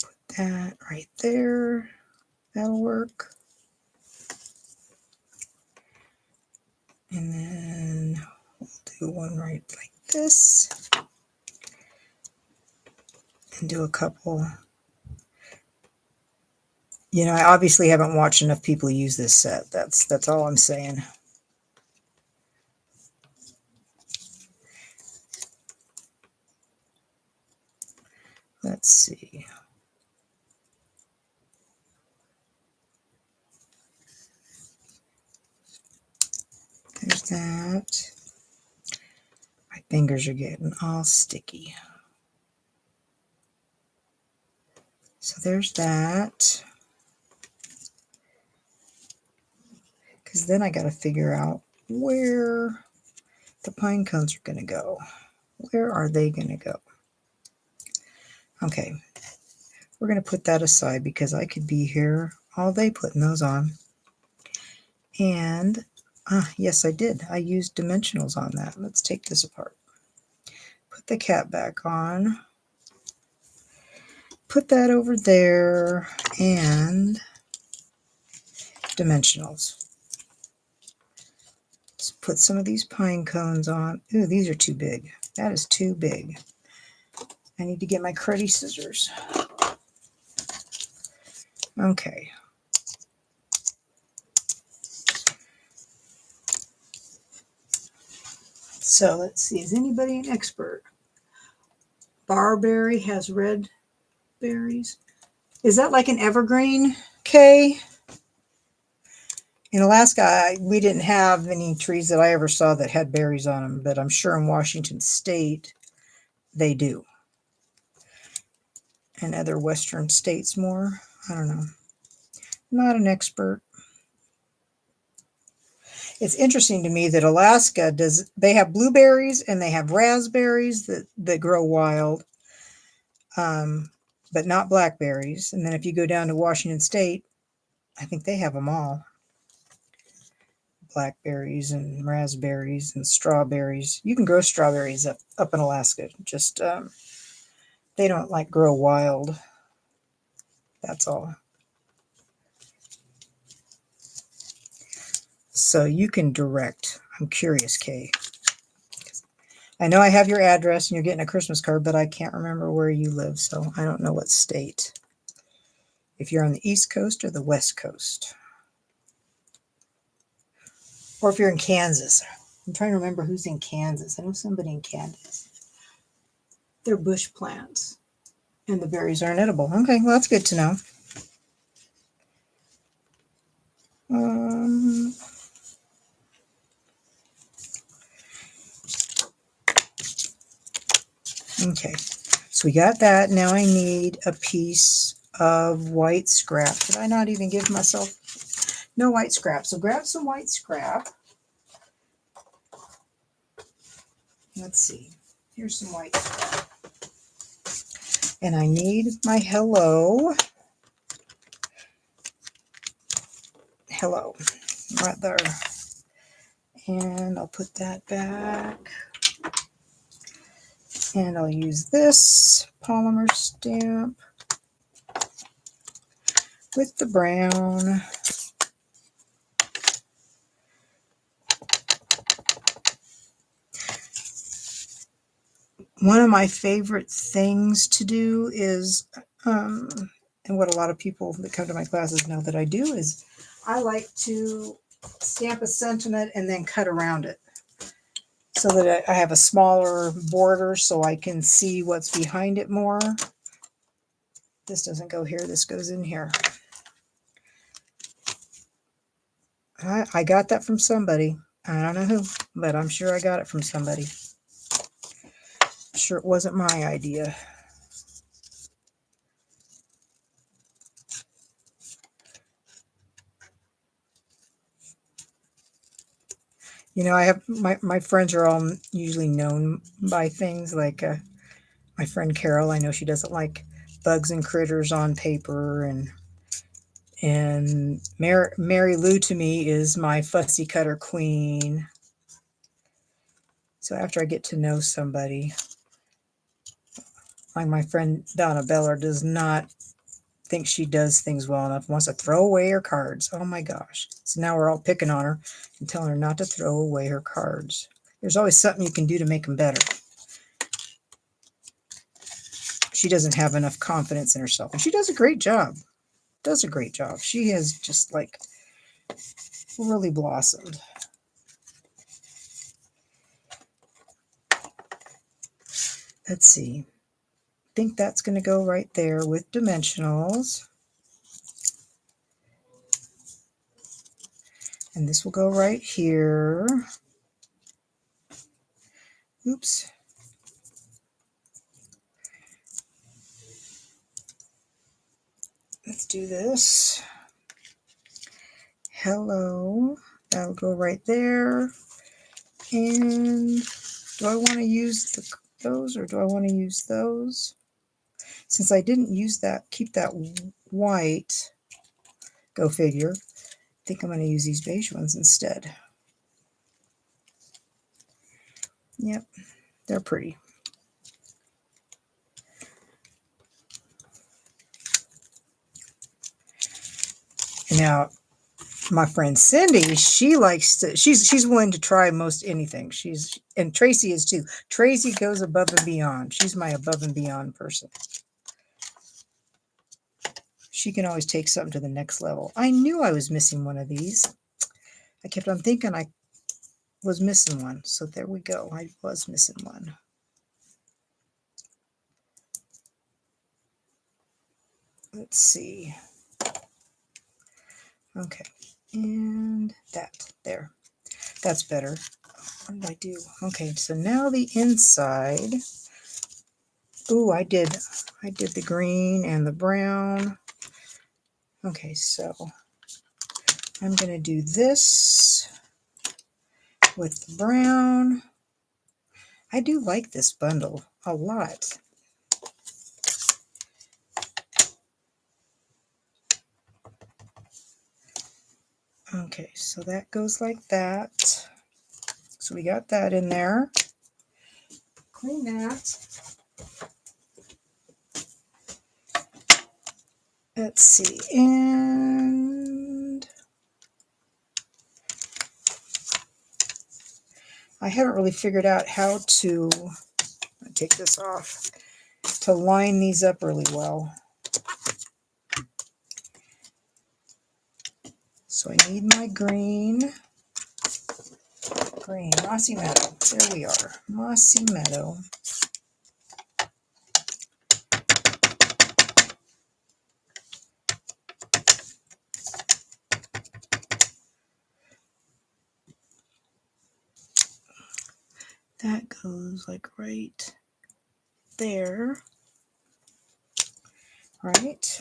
Put that right there. That'll work. And then we'll do one right like this. And do a couple. You know, I obviously haven't watched enough people use this set. That's all I'm saying. Let's see. There's that. My fingers are getting all sticky. So there's that. Because then I got to figure out where the pine cones are going to go. Where are they going to go? Okay. We're going to put that aside because I could be here all day putting those on. And, yes, I did. I used dimensionals on that. Let's take this apart. Put the cap back on. put that over there, and dimensionals. Let's put some of these pine cones on. Ooh, these are too big. That is too big. I need to get my cruddy scissors. Okay. So let's see, is anybody an expert? Barberry has red berries. Is that like an evergreen, Kay? In Alaska, we didn't have any trees that I ever saw that had berries on them, but I'm sure in Washington State they do. And other western states more. I don't know. Not an expert. It's interesting to me that Alaska they have blueberries and they have raspberries that grow wild, but not blackberries. And then if you go down to Washington State, I think they have them all. Blackberries and raspberries and strawberries. You can grow strawberries up in Alaska. Just they don't like grow wild. That's all. So you can direct. I'm curious, Kay. I know I have your address and you're getting a Christmas card, but I can't remember where you live, so I don't know what state. If you're on the East Coast or the West Coast. Or if you're in Kansas. I'm trying to remember who's in Kansas. I know somebody in Kansas. They're bush plants. And the berries aren't edible. Okay, well, that's good to know. Okay, so we got that. Now I need a piece of white scrap. Did I not even give myself? No white scrap. So grab some white scrap. Let's see. Here's some white scrap. And I need my hello. Hello. Right there. And I'll put that back. And I'll use this polymer stamp with the brown. One of my favorite things to do is, and what a lot of people that come to my classes know that I do, is I like to stamp a sentiment and then cut around it so that I have a smaller border so I can see what's behind it more. This doesn't go here, this goes in here. I got that from somebody. I don't know who, but I'm sure I got it from somebody. I'm sure it wasn't my idea. You know, I have my friends are all usually known by things like my friend Carol. I know she doesn't like bugs and critters on paper, and Mary Lou to me is my fussy cutter queen. So after I get to know somebody, like my friend Donna Beller does not think she does things well enough, wants to throw away her cards. Oh my gosh. So now we're all picking on her and telling her not to throw away her cards. There's always something you can do to make them better. She doesn't have enough confidence in herself. And she does a great job. Does a great job. She has just like really blossomed. Let's see. I think that's going to go right there with dimensionals. And this will go right here. Oops. Let's do this. Hello. That'll go right there. And do I want to use those or do I want to use those? Since I didn't use that, keep that white, go figure. I think I'm going to use these beige ones instead. Yep, they're pretty. Now, my friend Cindy, she likes to, she's willing to try most anything. And Tracy is too. Tracy goes above and beyond. She's my above and beyond person. She can always take something to the next level. I knew I was missing one of these. I kept on thinking I was missing one. So there we go. I was missing one. Let's see. Okay. And that. There. That's better. What did I do? Okay, so now the inside. Ooh, I did the green and the brown. Okay, so I'm going to do this with the brown. I do like this bundle a lot. Okay, so that goes like that. So we got that in there. Clean that. Let's see, and I haven't really figured out how to take this off, to line these up really well. So I need my green, Mossy Meadow. There we are, Mossy Meadow. That goes like right there. Right.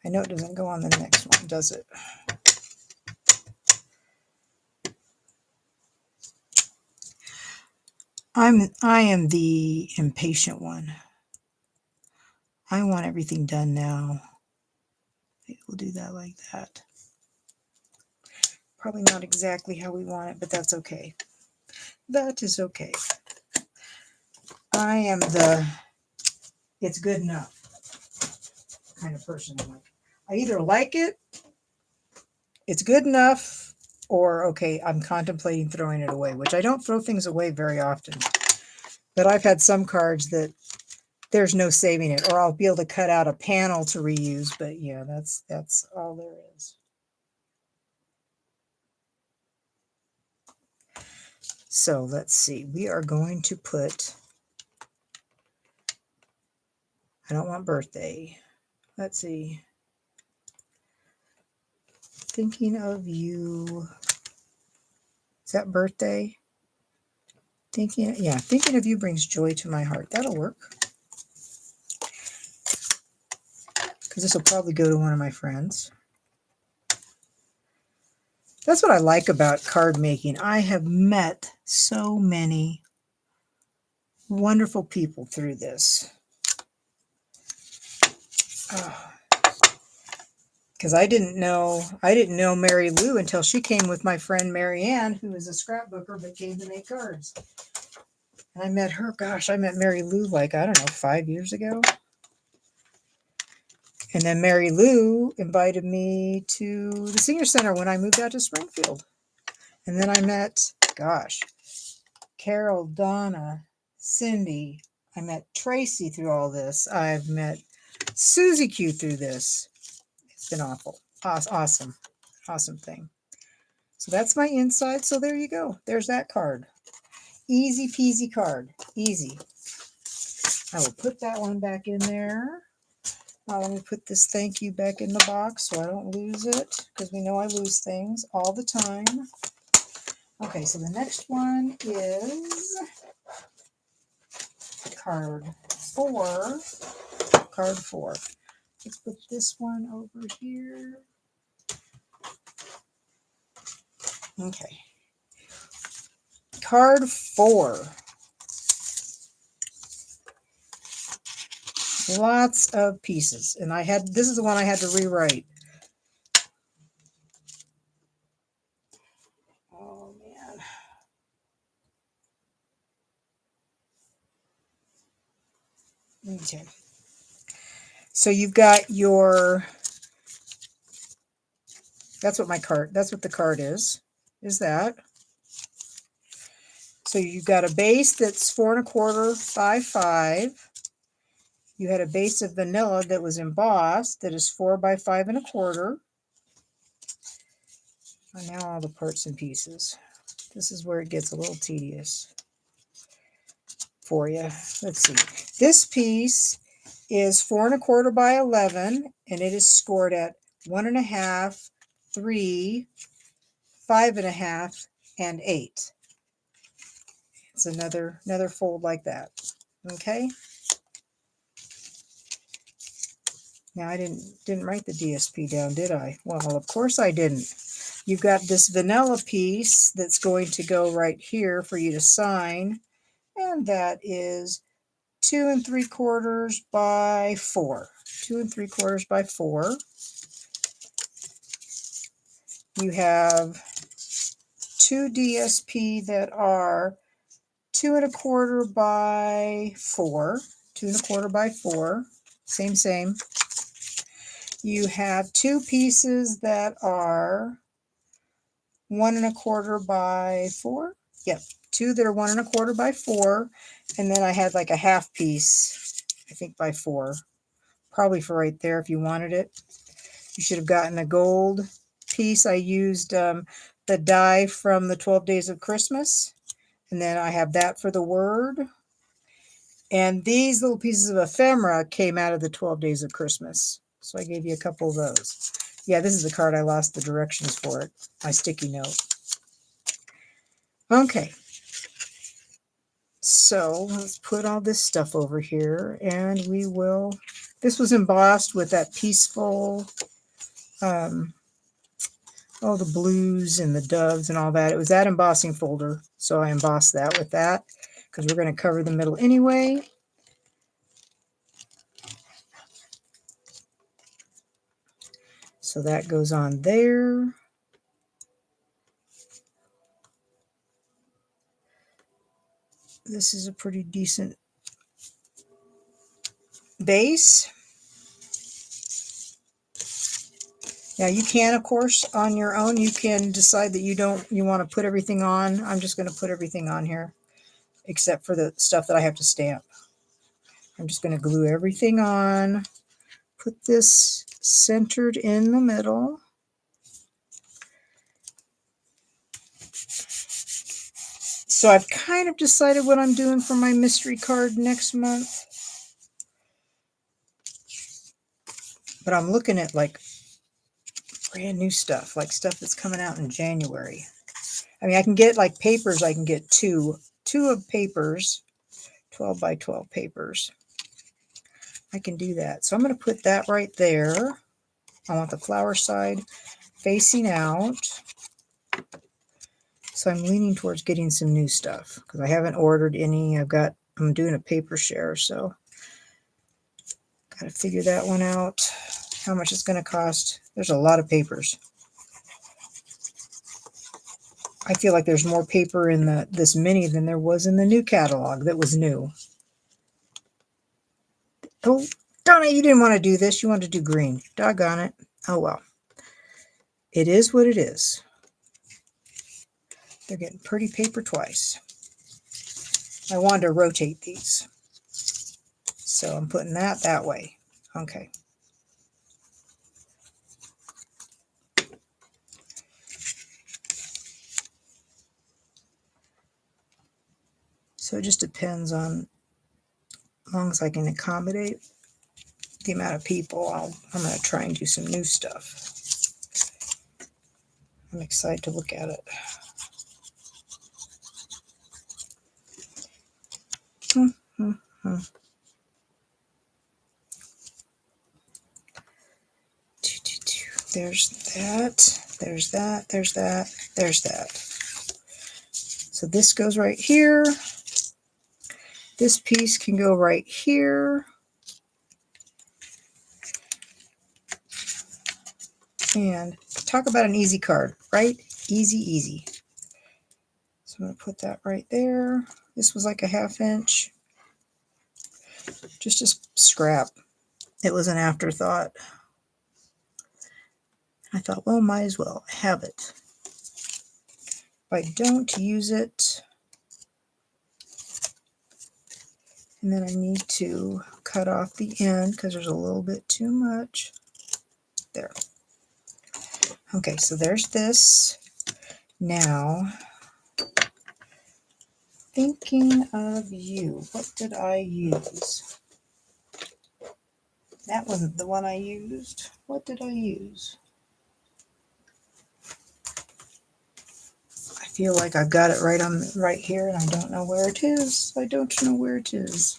I know it doesn't go on the next one, does it? I am the impatient one. I want everything done now. Maybe we'll do that like that. Probably not exactly how we want it, but that's okay. That is okay. I am the it's good enough kind of person. I either like it, it's good enough, or okay, I'm contemplating throwing it away, which I don't throw things away very often. But I've had some cards that there's no saving it, or I'll be able to cut out a panel to reuse, but yeah, that's all there is. So let's see, we are going to put, I don't want birthday. Let's see. Thinking of you. Is that birthday? Thinking of you brings joy to my heart. That'll work. Because this will probably go to one of my friends. That's what I like about card making. I have met so many wonderful people through this. Because I didn't know Mary Lou until she came with my friend Mary Ann, who is a scrapbooker but came to make cards. And I met her, I met Mary Lou like, I don't know, 5 years ago. And then Mary Lou invited me to the senior center when I moved out to Springfield. And then I met, Carol, Donna, Cindy. I met Tracy through all this. I've met Susie Q through this. It's been awful. Awesome. Awesome thing. So that's my inside. So there you go. There's that card. Easy peasy card. Easy. I will put that one back in there. Now let me put this thank you back in the box so I don't lose it, because we know I lose things all the time. Okay, so the next one is card 4. Card 4. Let's put this one over here. Okay. Card 4. Lots of pieces. And this is the one I had to rewrite. Oh, man. Okay. So you've got your That's what the card is that. So you've got a base that's 4¼ by 5. You had a base of vanilla that was embossed that is 4 by 5¼ And now all the parts and pieces. This is where it gets a little tedious for you. Let's see. This piece is 4¼ by 11, and it is scored at 1½, 3, 5½, and 8. It's another fold like that. Okay. Now I didn't write the DSP down, did I? Well, of course I didn't. You've got this vanilla piece that's going to go right here for you to sign, and that is 2 3/4 by 4. 2 3/4 by 4. You have 2 DSP that are 2 1/4 by 4. 2 1/4 by 4. Same. You have 2 pieces that are 1 1/4 by 4. Yep, 2 that are 1 1/4 by 4. And then I had like a half piece, I think by 4. Probably for right there if you wanted it. You should have gotten a gold piece. I used the die from the 12 Days of Christmas. And then I have that for the word. And these little pieces of ephemera came out of the 12 Days of Christmas. So I gave you a couple of those. Yeah, this is the card. I lost the directions for it. My sticky note. Okay. So let's put all this stuff over here, and we will. This was embossed with that peaceful, the blues and the doves and all that. It was that embossing folder, so I embossed that with that because we're going to cover the middle anyway. So that goes on there. This is a pretty decent base. Now you can, of course, on your own, you can decide that you want to put everything on. I'm just going to put everything on here, except for the stuff that I have to stamp. I'm just going to glue everything on. Put this centered in the middle. So I've kind of decided what I'm doing for my mystery card next month. But I'm looking at like brand new stuff, like stuff that's coming out in January. I mean, I can get like papers. I can get two of papers, 12 by 12 papers. I can do that. So I'm going to put that right there. I want the flower side facing out. So I'm leaning towards getting some new stuff because I haven't ordered any. I'm doing a paper share, so got to figure that one out. How much it's going to cost. There's a lot of papers. I feel like there's more paper in this mini than there was in the new catalog that was new. Oh, Donna, you didn't want to do this. You wanted to do green. Doggone it. Oh, well. It is what it is. They're getting pretty paper twice. I wanted to rotate these. So I'm putting that way. Okay. So it just depends on, as long as I can accommodate the amount of people, I'm going to try and do some new stuff. I'm excited to look at it. There's that, there's that, there's that, there's that. So this goes right here. This piece can go right here. And talk about an easy card, right? Easy, easy. So I'm going to put that right there. This was like a 1/2 inch. Just a scrap. It was an afterthought. I thought, well, might as well have it. If I don't use it, and then I need to cut off the end because there's a little bit too much. There. Okay, so there's this. Now, thinking of you, what did I use? That wasn't the one I used. What did I use? I feel like I've got it right here, and I don't know where it is. I don't know where it is.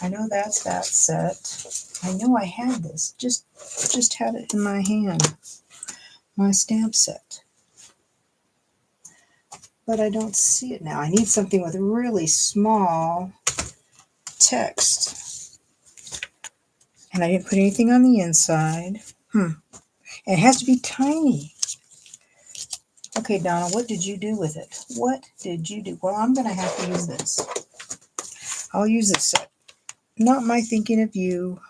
I know that's that set. I know I had this. Just had it in my hand. My stamp set. But I don't see it now. I need something with really small text. And I didn't put anything on the inside. And it has to be tiny. Okay, Donna, what did you do with it? What did you do? Well, I'm going to have to use this. I'll use this set. Not my thinking of you.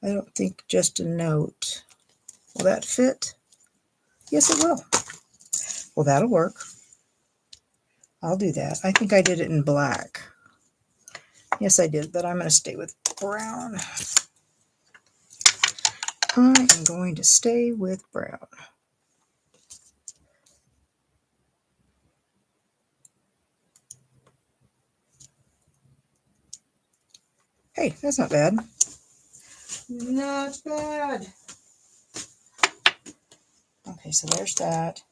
I don't think just a note. Will that fit? Yes, it will. Well, that'll work. I'll do that. I think I did it in black. Yes, I did, but I'm going to stay with brown. I am going to stay with brown. Hey, that's not bad. Not bad. Okay, so there's that.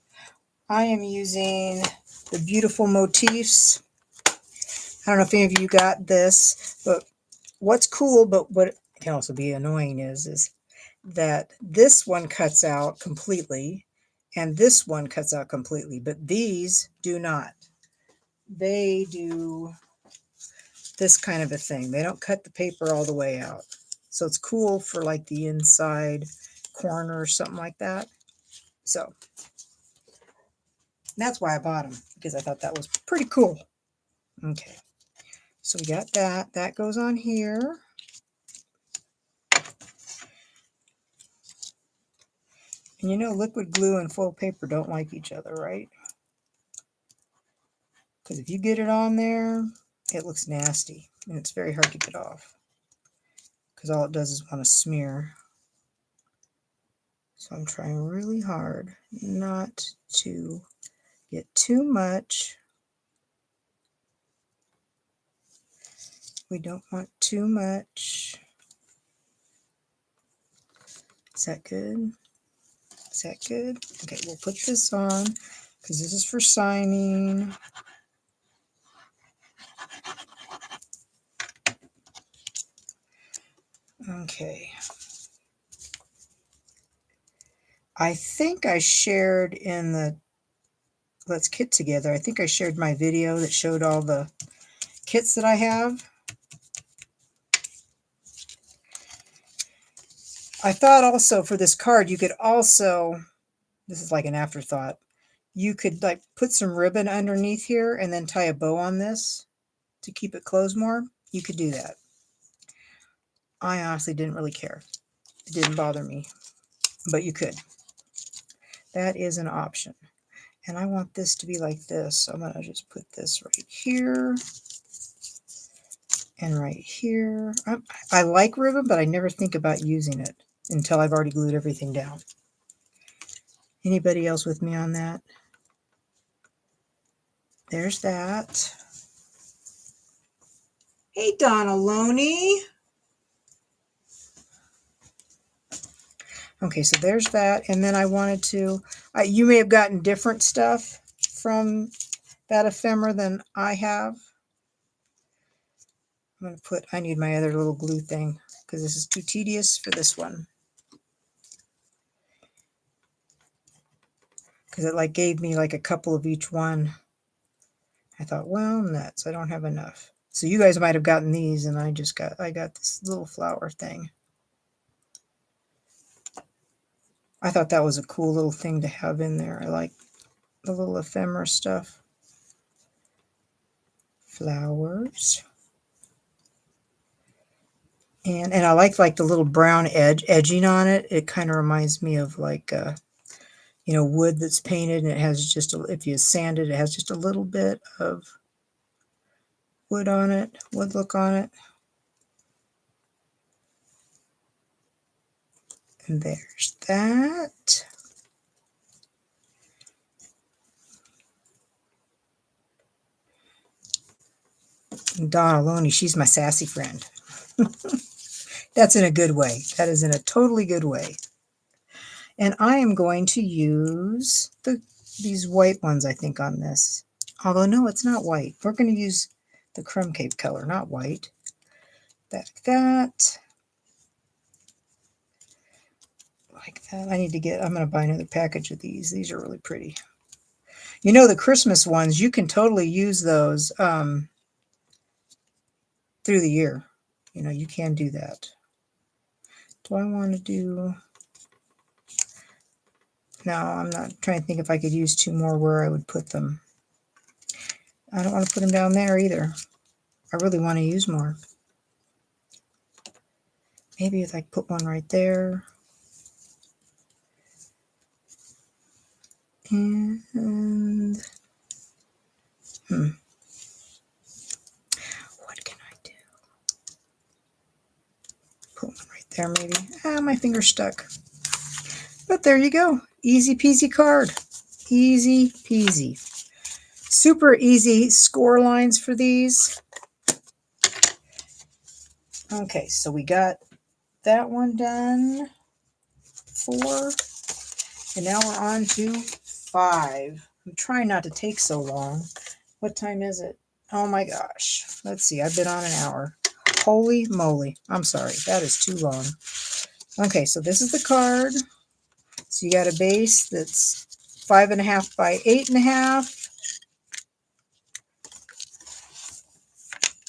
I am using the Beautiful Motifs. I don't know if any of you got this, but what's cool, but what can also be annoying is that this one cuts out completely, and this one cuts out completely, but these do not. They do this kind of a thing. They don't cut the paper all the way out. So it's cool for like the inside corner or something like that. So that's why I bought them, because I thought that was pretty cool. Okay, so we got that. That goes on here. And you know, liquid glue and foil paper don't like each other, right? Because if you get it on there, it looks nasty. And it's very hard to get off. Because all it does is want to smear. So I'm trying really hard not to get too much. We don't want too much. Is that good? Is that good? Okay, we'll put this on because this is for signing. Okay. I think I shared in the Let's Kit Together, I think I shared my video that showed all the kits that I have. I thought also for this card, you could also, this is like an afterthought, you could like put some ribbon underneath here and then tie a bow on this to keep it closed more. You could do that. I honestly didn't really care. It didn't bother me, but you could. That is an option. And I want this to be like this. So I'm going to just put this right here and right here. I like ribbon, but I never think about using it until I've already glued everything down. Anybody else with me on that? There's that. Hey, Donna Loney. Okay, so there's that. And then I wanted to, you may have gotten different stuff from that ephemera than I have. I'm going to put, I need my other little glue thing because this is too tedious for this one. Because it like gave me like a couple of each one. I thought, well, nuts, I don't have enough. So you guys might have gotten these, and I got this little flower thing. I thought that was a cool little thing to have in there. I like the little ephemera stuff. Flowers. And I like the little brown edging on it. It kind of reminds me of like wood that's painted, and it has just if you sand it, it has just a little bit of wood on it, wood look on it. And there's that. And Donna Loney, she's my sassy friend. That's in a good way. That is in a totally good way. And I am going to use these white ones, I think, on this. Although, no, it's not white. We're going to use the crumb cape color, not white. That. Like that. I'm going to buy another package of these. These are really pretty. You know, the Christmas ones, you can totally use those through the year. You know, you can do that. Do I want to do... No, I'm not trying to think if I could use two more where I would put them. I don't want to put them down there either. I really want to use more. Maybe if I put one right there. And what can I do? Put one right there maybe. My finger's stuck. But there you go. Easy peasy card. Easy peasy. Super easy score lines for these. Okay, so we got that one done. 4. And now we're on to 5. I'm trying not to take so long. What time is it? Oh my gosh. Let's see. I've been on an hour. Holy moly. I'm sorry. That is too long. Okay, so this is the card. So you got a base that's 5.5 by 8.5.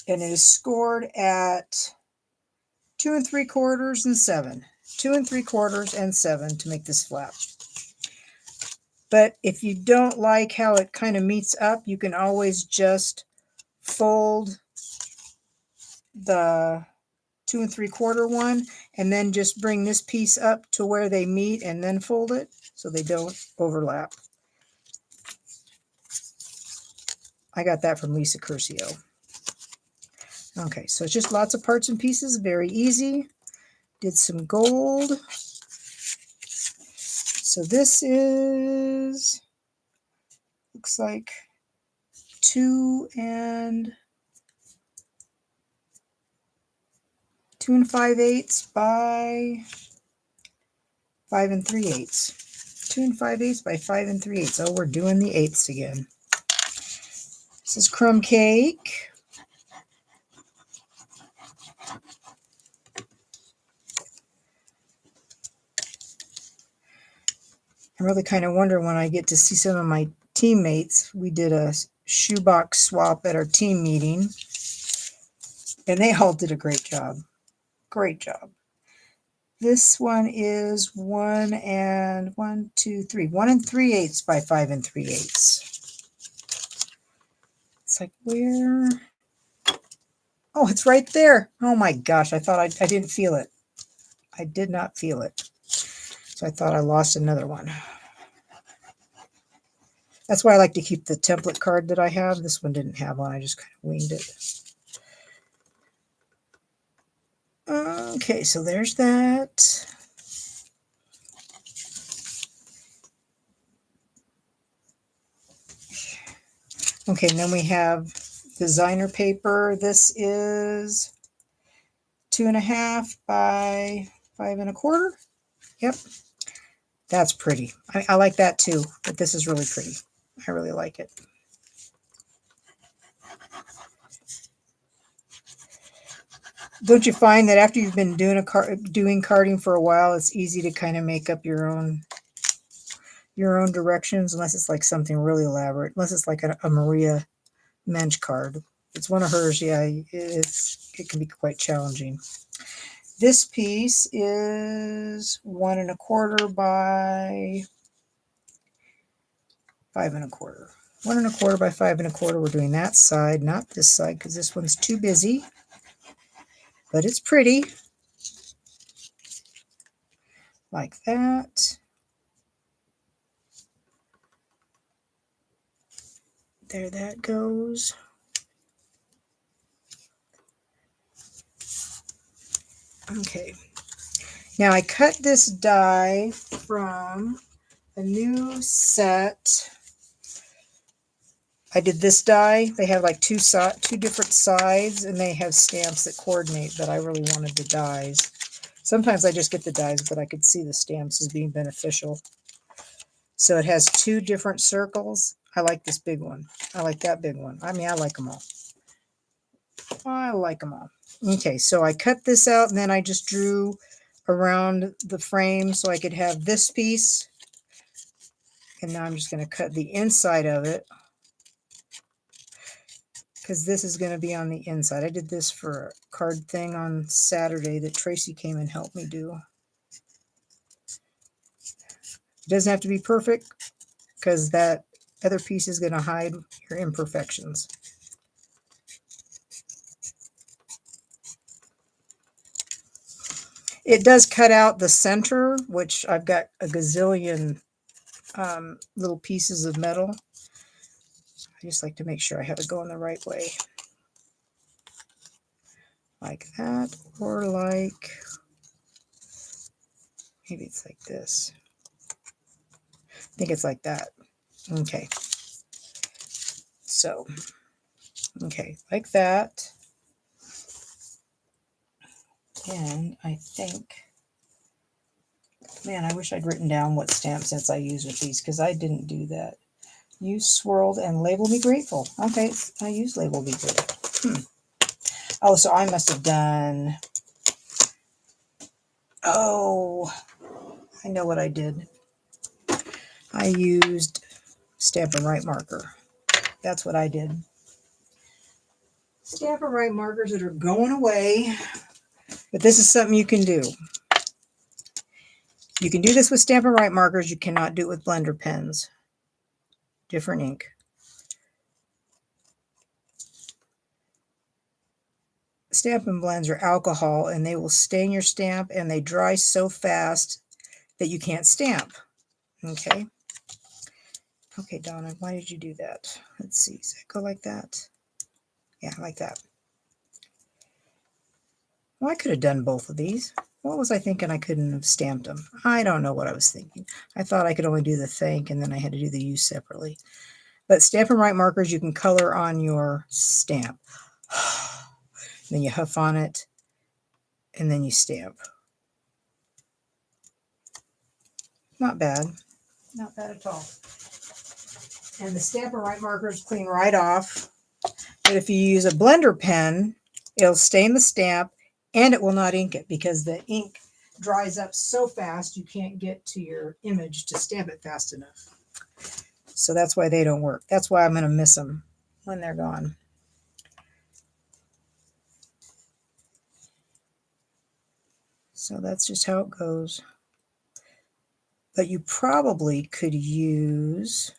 And it is scored at 2 3/4 and 7. 2 3/4 and 7 to make this flap. But if you don't like how it kind of meets up, you can always just fold the 2 3/4 one and then just bring this piece up to where they meet and then fold it so they don't overlap. I got that from Lisa Curcio. Okay, so it's just lots of parts and pieces, very easy. Did some gold. So this is, looks like 2 5/8 by 5 3/8. 2 5/8 by 5 3/8. Oh, we're doing the eighths again. This is crumb cake. I really kind of wonder when I get to see some of my teammates. We did a shoebox swap at our team meeting, and they all did a great job. Great job. This one is 1 3/8 by 5 3/8. It's like, where? Oh, it's right there. Oh my gosh, I thought I didn't feel it. I did not feel it. So I thought I lost another one. That's why I like to keep the template card that I have. This one didn't have one. I just kind of winged it. Okay, so there's that. Okay, and then we have designer paper. This is 2.5 by 5 1/4. Yep, that's pretty. I like that too, but this is really pretty. I really like it. Don't you find that after you've been doing carding for a while, it's easy to kind of make up your own directions, unless it's like something really elaborate, unless it's like a Maria Mensch card. It's one of hers. Yeah, it can be quite challenging. This piece is 1 1/4 by 5 1/4. 1 1/4 by 5 1/4. We're doing that side, not this side, because this one's too busy. but it's pretty. Like that. There that goes. Okay. Now I cut this die from a new set. I did this die. They have like two different sides, and they have stamps that coordinate, but I really wanted the dies. Sometimes I just get the dies, but I could see the stamps as being beneficial. So it has two different circles. I like this big one. I like that big one. I mean, I like them all. I like them all. Okay, so I cut this out, and then I just drew around the frame so I could have this piece. And now I'm just going to cut the inside of it, because this is going to be on the inside. I did this for a card thing on Saturday that Tracy came and helped me do. It doesn't have to be perfect, because that other piece is going to hide your imperfections. It does cut out the center, which I've got a gazillion little pieces of metal. I just like to make sure I have it going the right way. Like that, or like, maybe it's like this. I think it's like that. Okay. So, okay, like that. And I think, man, I wish I'd written down what stamp sets I use with these, because I didn't do that. Use swirled and label me grateful. Okay, I use label me grateful. Oh, so I must have done, oh, I know what I did. I used Stampin' Write marker. That's what I did. Stampin' Write markers that are going away. But this is something you can do. You can do this with Stampin' Write markers. You cannot do it with blender pens. Different ink. Stampin' blends are alcohol, and they will stain your stamp, and they dry so fast that you can't stamp. Okay. Okay, Donna, why did you do that? Let's see. Does that go like that? Yeah, like that. Well, I could have done both of these. What was I thinking I couldn't have stamped them? I don't know what I was thinking. I thought I could only do the thank, and then I had to do the use separately. But Stampin' Write markers, you can color on your stamp. Then you huff on it, and then you stamp. Not bad. Not bad at all. And the Stampin' Write markers clean right off. But if you use a blender pen, it'll stain the stamp, and it will not ink it, because the ink dries up so fast you can't get to your image to stamp it fast enough. So that's why they don't work. That's why I'm going to miss them when they're gone. So that's just how it goes. But you probably could use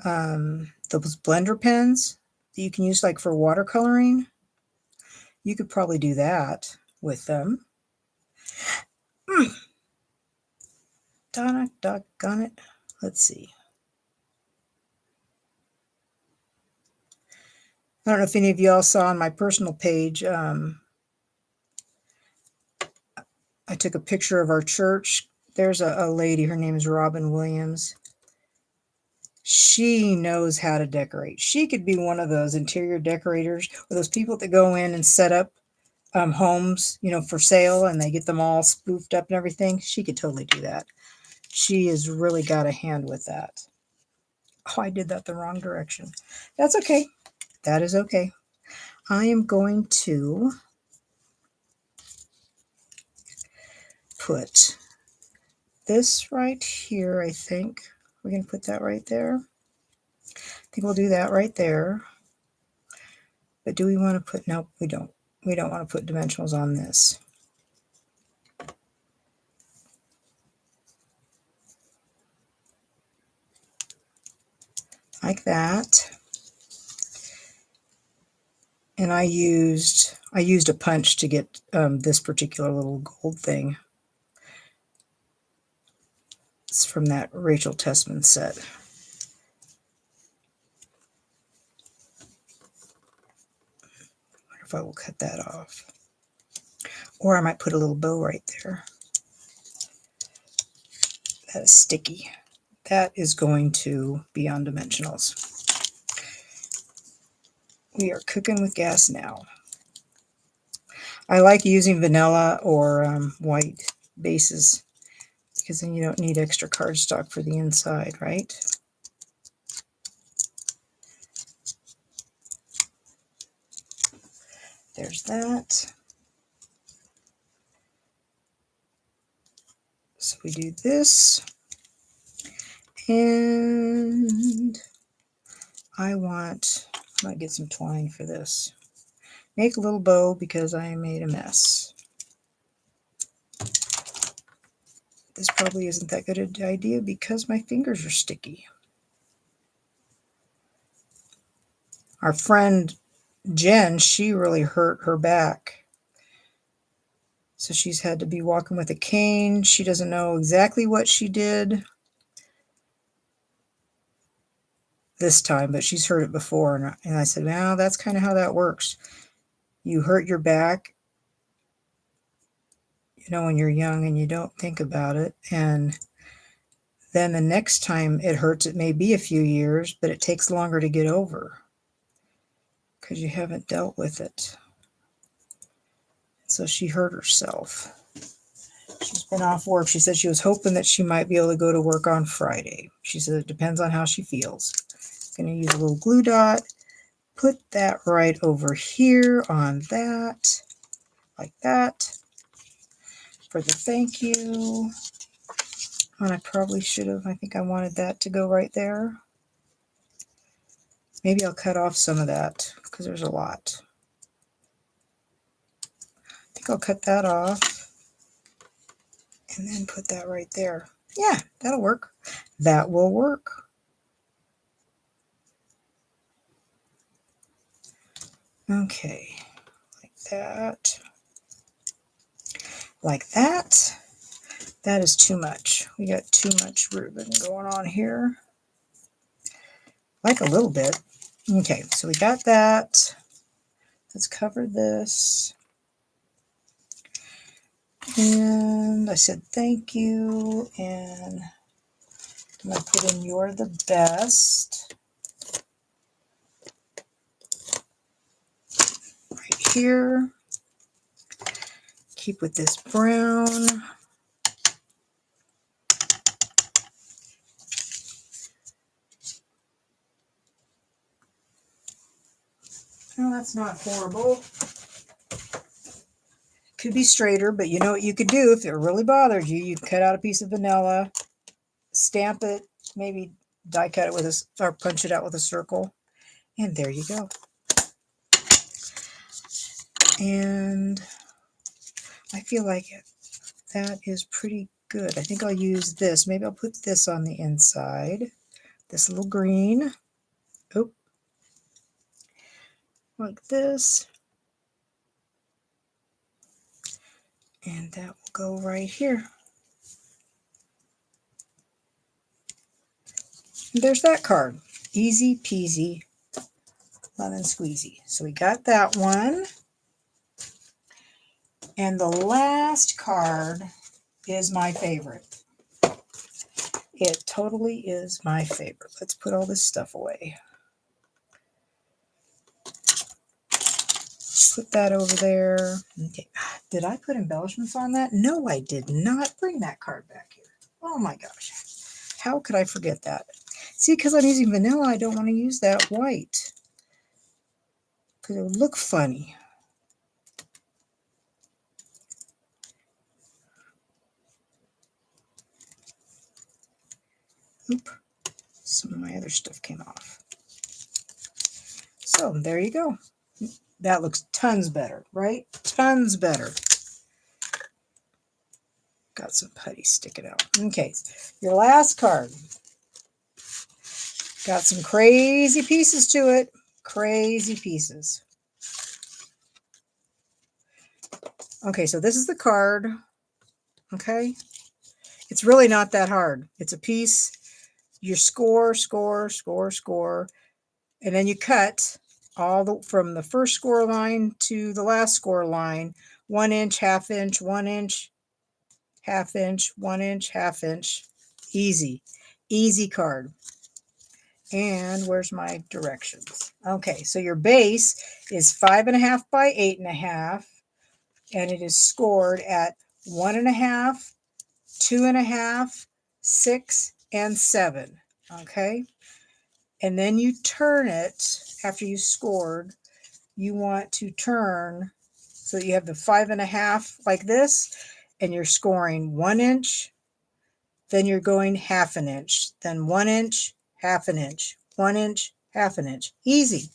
those blender pens that you can use like for watercoloring. You could probably do that with them. Donna, doggone it. Let's see. I don't know if any of y'all saw on my personal page, I took a picture of our church. There's a lady, her name is Robin Williams. She knows how to decorate. She could be one of those interior decorators, or those people that go in and set up homes, for sale, and they get them all spoofed up and everything. She could totally do that. She has really got a hand with that. Oh, I did that the wrong direction. That's okay. That is okay. I am going to put this right here, I think. We're going to put that right there. I think we'll do that right there. But do we want to put, nope, we don't. We don't want to put dimensionals on this. Like that. And I used a punch to get this particular little gold thing. It's from that Rachel Tessman set. I wonder if I will cut that off. Or I might put a little bow right there. That is sticky. That is going to be on dimensionals. We are cooking with gas now. I like using vanilla or white bases because then you don't need extra cardstock for the inside, right? There's that. So we do this. And I might get some twine for this. Make a little bow because I made a mess. This probably isn't that good an idea because my fingers are sticky. Our friend Jen, she really hurt her back. So she's had to be walking with a cane. She doesn't know exactly what she did this time, but she's heard it before. And I said, well, that's kind of how that works. You hurt your back, when you're young and you don't think about it. And then the next time it hurts, it may be a few years, but it takes longer to get over because you haven't dealt with it. So she hurt herself. She's been off work. She said she was hoping that she might be able to go to work on Friday. She said it depends on how she feels. I'm going to use a little glue dot. Put that right over here on that, like that, for the thank you. And I probably should have, I think I wanted that to go right there. Maybe I'll cut off some of that because there's a lot. I think I'll cut that off and then put that right there. Yeah, that'll work. That will work. Okay, like that. Like that. That is too much. We got too much ribbon going on here. Like a little bit. Okay, so we got that. Let's cover this. And I said thank you. And I'm going to put in you're the best. Right here. Keep with this brown. No, that's not horrible. Could be straighter, but you know what you could do if it really bothered you. You cut out a piece of vanilla, stamp it, maybe die cut it with or punch it out with a circle, and there you go. And I feel like that is pretty good. I think I'll use this. Maybe I'll put this on the inside. This little green. Oh, like this. And that will go right here. And there's that card. Easy peasy, lemon squeezy. So we got that one. And the last card is my favorite. It totally is my favorite. Let's put all this stuff away. Put that over there. Okay. Did I put embellishments on that? No, I did not. Bring that card back here. Oh my gosh. How could I forget that? See, because I'm using vanilla, I don't want to use that white. Because it would look funny. Oop. Some of my other stuff came off. So there you go. That looks tons better, right? Tons better. Got some putty sticking out. Okay, your last card. Got some crazy pieces to it. Crazy pieces. Okay, so this is the card. Okay. It's really not that hard. It's a piece. You score, score, score, score, and then you cut from the first score line to the last score line, 1 inch, half inch, 1 inch, half inch, 1 inch, half inch. Easy. Easy card. And where's my directions? Okay, so your base is 5.5 by 8.5, and it is scored at 1.5, 2.5, 6, and 7. Okay, and then you turn it after you scored. You want to turn so that you have the 5.5 like this, and you're scoring 1 inch, then you're going half an inch, then 1 inch, half an inch, 1 inch, half an inch. Easy.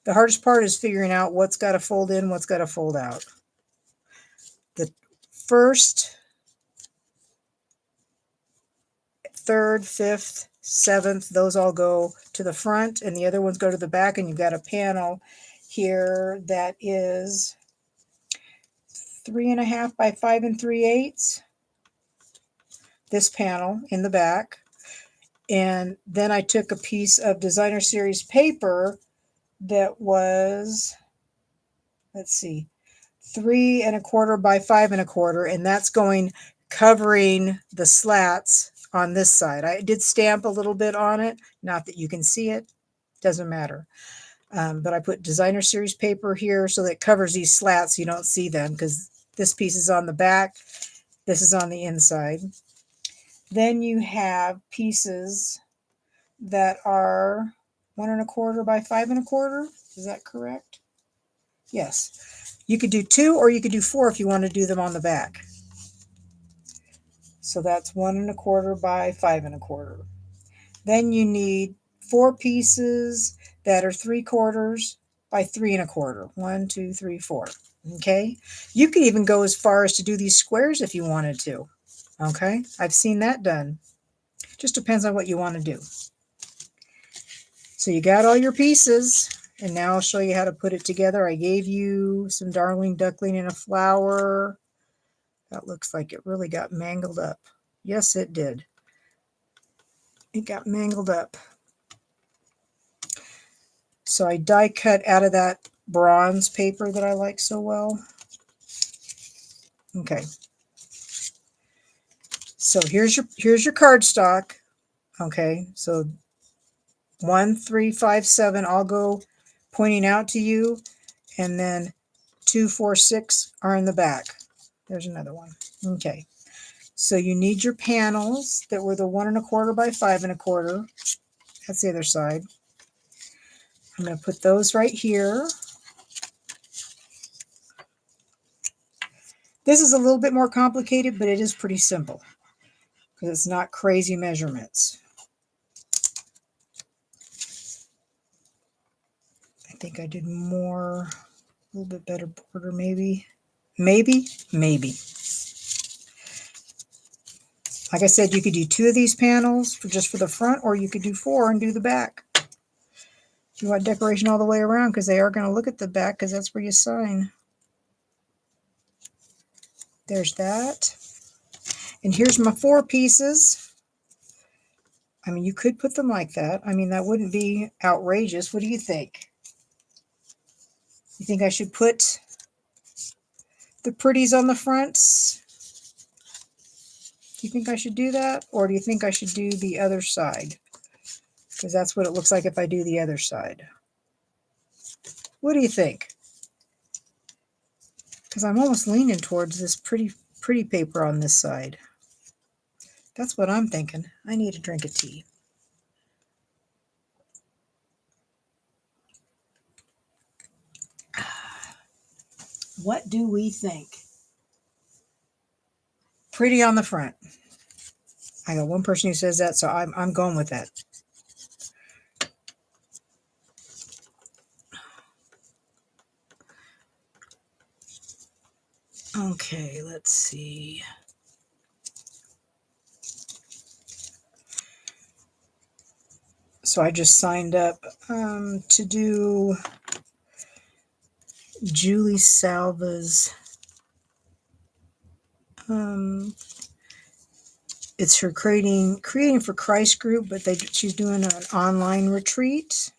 The hardest part is figuring out what's got to fold in, what's got to fold out. The first, third, fifth, seventh, those all go to the front, and the other ones go to the back, and you've got a panel here that is 3.5 by 5 3/8. This panel in the back. And then I took a piece of designer series paper that was, let's see, 3.25 by 5.25, and that's going covering the slats on this side. I did stamp a little bit on it, not that you can see it, doesn't matter. But I put designer series paper here so that it covers these slats so you don't see them, because this piece is on the back, this is on the inside. Then you have pieces that are 1.25 by 5.25. Is that correct? Yes. You could do 2 or you could do 4 if you want to do them on the back. So that's 1.25 by 5.25. Then you need 4 pieces that are 3/4 by 3.25. 1, 2, 3, 4. Okay. You could even go as far as to do these squares if you wanted to. Okay. I've seen that done. Just depends on what you want to do. So you got all your pieces, and now I'll show you how to put it together. I gave you some darling duckling in a flower. That looks like it really got mangled up. Yes, it did. It got mangled up. So I die cut out of that bronze paper that I like so well. Okay. So here's your cardstock. Okay, so 1, 3, 5, 7 all go pointing out to you, and then 2, 4, 6 are in the back. There's another one. Okay, so you need your panels that were the 1.25 by 5.25. That's the other side. I'm going to put those right here. This is a little bit more complicated, but it is pretty simple because it's not crazy measurements. I think I did more, a little bit better border maybe. Maybe. Like I said, you could do 2 of these panels just for the front, or you could do 4 and do the back. If you want decoration all the way around, because they are going to look at the back, because that's where you sign. There's that. And here's my 4 pieces. I mean, you could put them like that. I mean, that wouldn't be outrageous. What do you think? You think I should put the pretties on the fronts? Do you think I should do that? Or do you think I should do the other side? Because that's what it looks like if I do the other side. What do you think? Because I'm almost leaning towards this pretty paper on this side. That's what I'm thinking. I need a drink of tea. What do we think? Pretty on the front. I got one person who says that, so I'm going with that. Okay, let's see. So I just signed up to do Julie Salva's, it's her creating for Christ group, but she's doing an online retreat.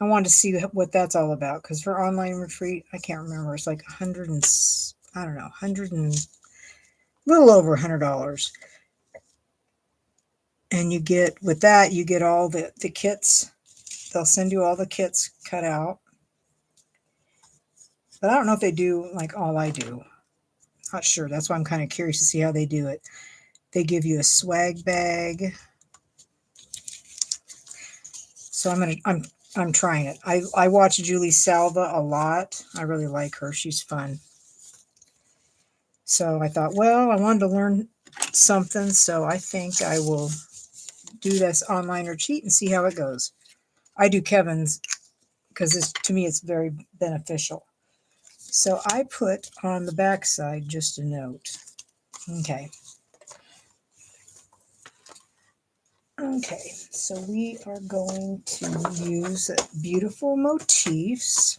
I wanted to see what that's all about, because her online retreat, I can't remember, it's like 100 and, I don't know, 100 and a little over $100. And you get, with that, you get all the kits. They'll send you all the kits cut out. But I don't know if they do like all I do. Not sure. That's why I'm kind of curious to see how they do it. They give you a swag bag. So I'm trying it. I watch Julie Salva a lot. I really like her. She's fun. So I thought, well, I wanted to learn something, so I think I will do this online retreat and see how it goes. I do Kevin's because to me it's very beneficial. So I put on the back side just a note. Okay. Okay, so we are going to use beautiful motifs.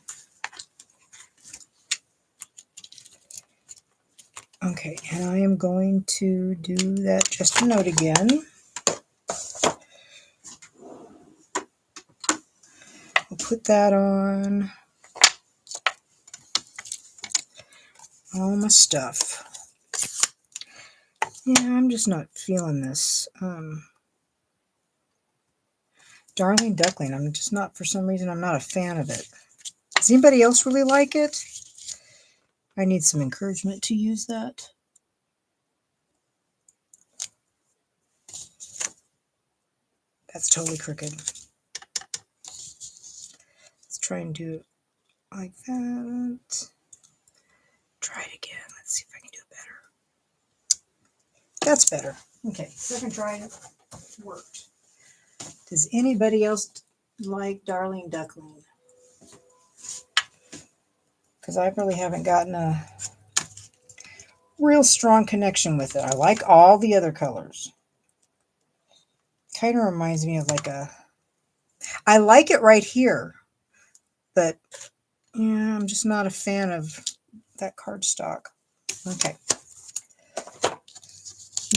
Okay, and I am going to do that just a note again. We'll put that on all my stuff. Yeah, I'm just not feeling this. Darling Duckling, I'm just not, for some reason, I'm not a fan of it. Does anybody else really like it? I need some encouragement to use that. That's totally crooked. Let's try and do it like that. Try it again. Let's see if I can do it better. That's better. Okay, second try worked. Does anybody else like Darling Duckling? Because I really haven't gotten a real strong connection with it. I like all the other colors. Kind of reminds me of like I like it right here, but yeah, I'm just not a fan of that cardstock. Okay.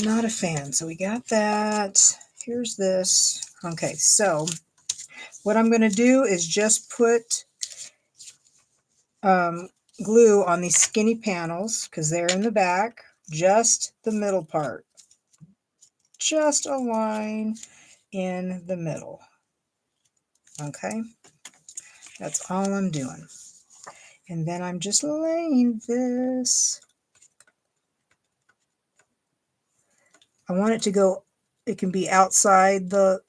Not a fan. So we got that. Here's this. Okay, so what I'm going to do is just put glue on these skinny panels because they're in the back, just the middle part. Just a line in the middle. Okay, that's all I'm doing. And then I'm just laying this. I want it to go, it can be outside the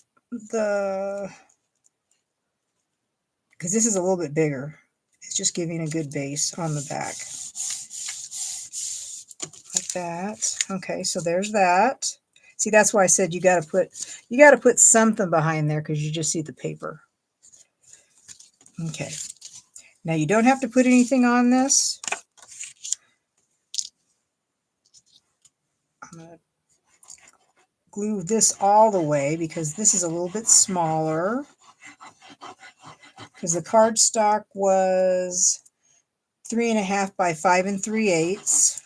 because this is a little bit bigger. It's just giving a good base on the back. Like that. Okay, so there's that. See, that's why I said you got to put something behind there because you just see the paper. Okay. Now you don't have to put anything on this. I'm going to glue this all the way because this is a little bit smaller. Because the cardstock was 3.5 by 5 3/8.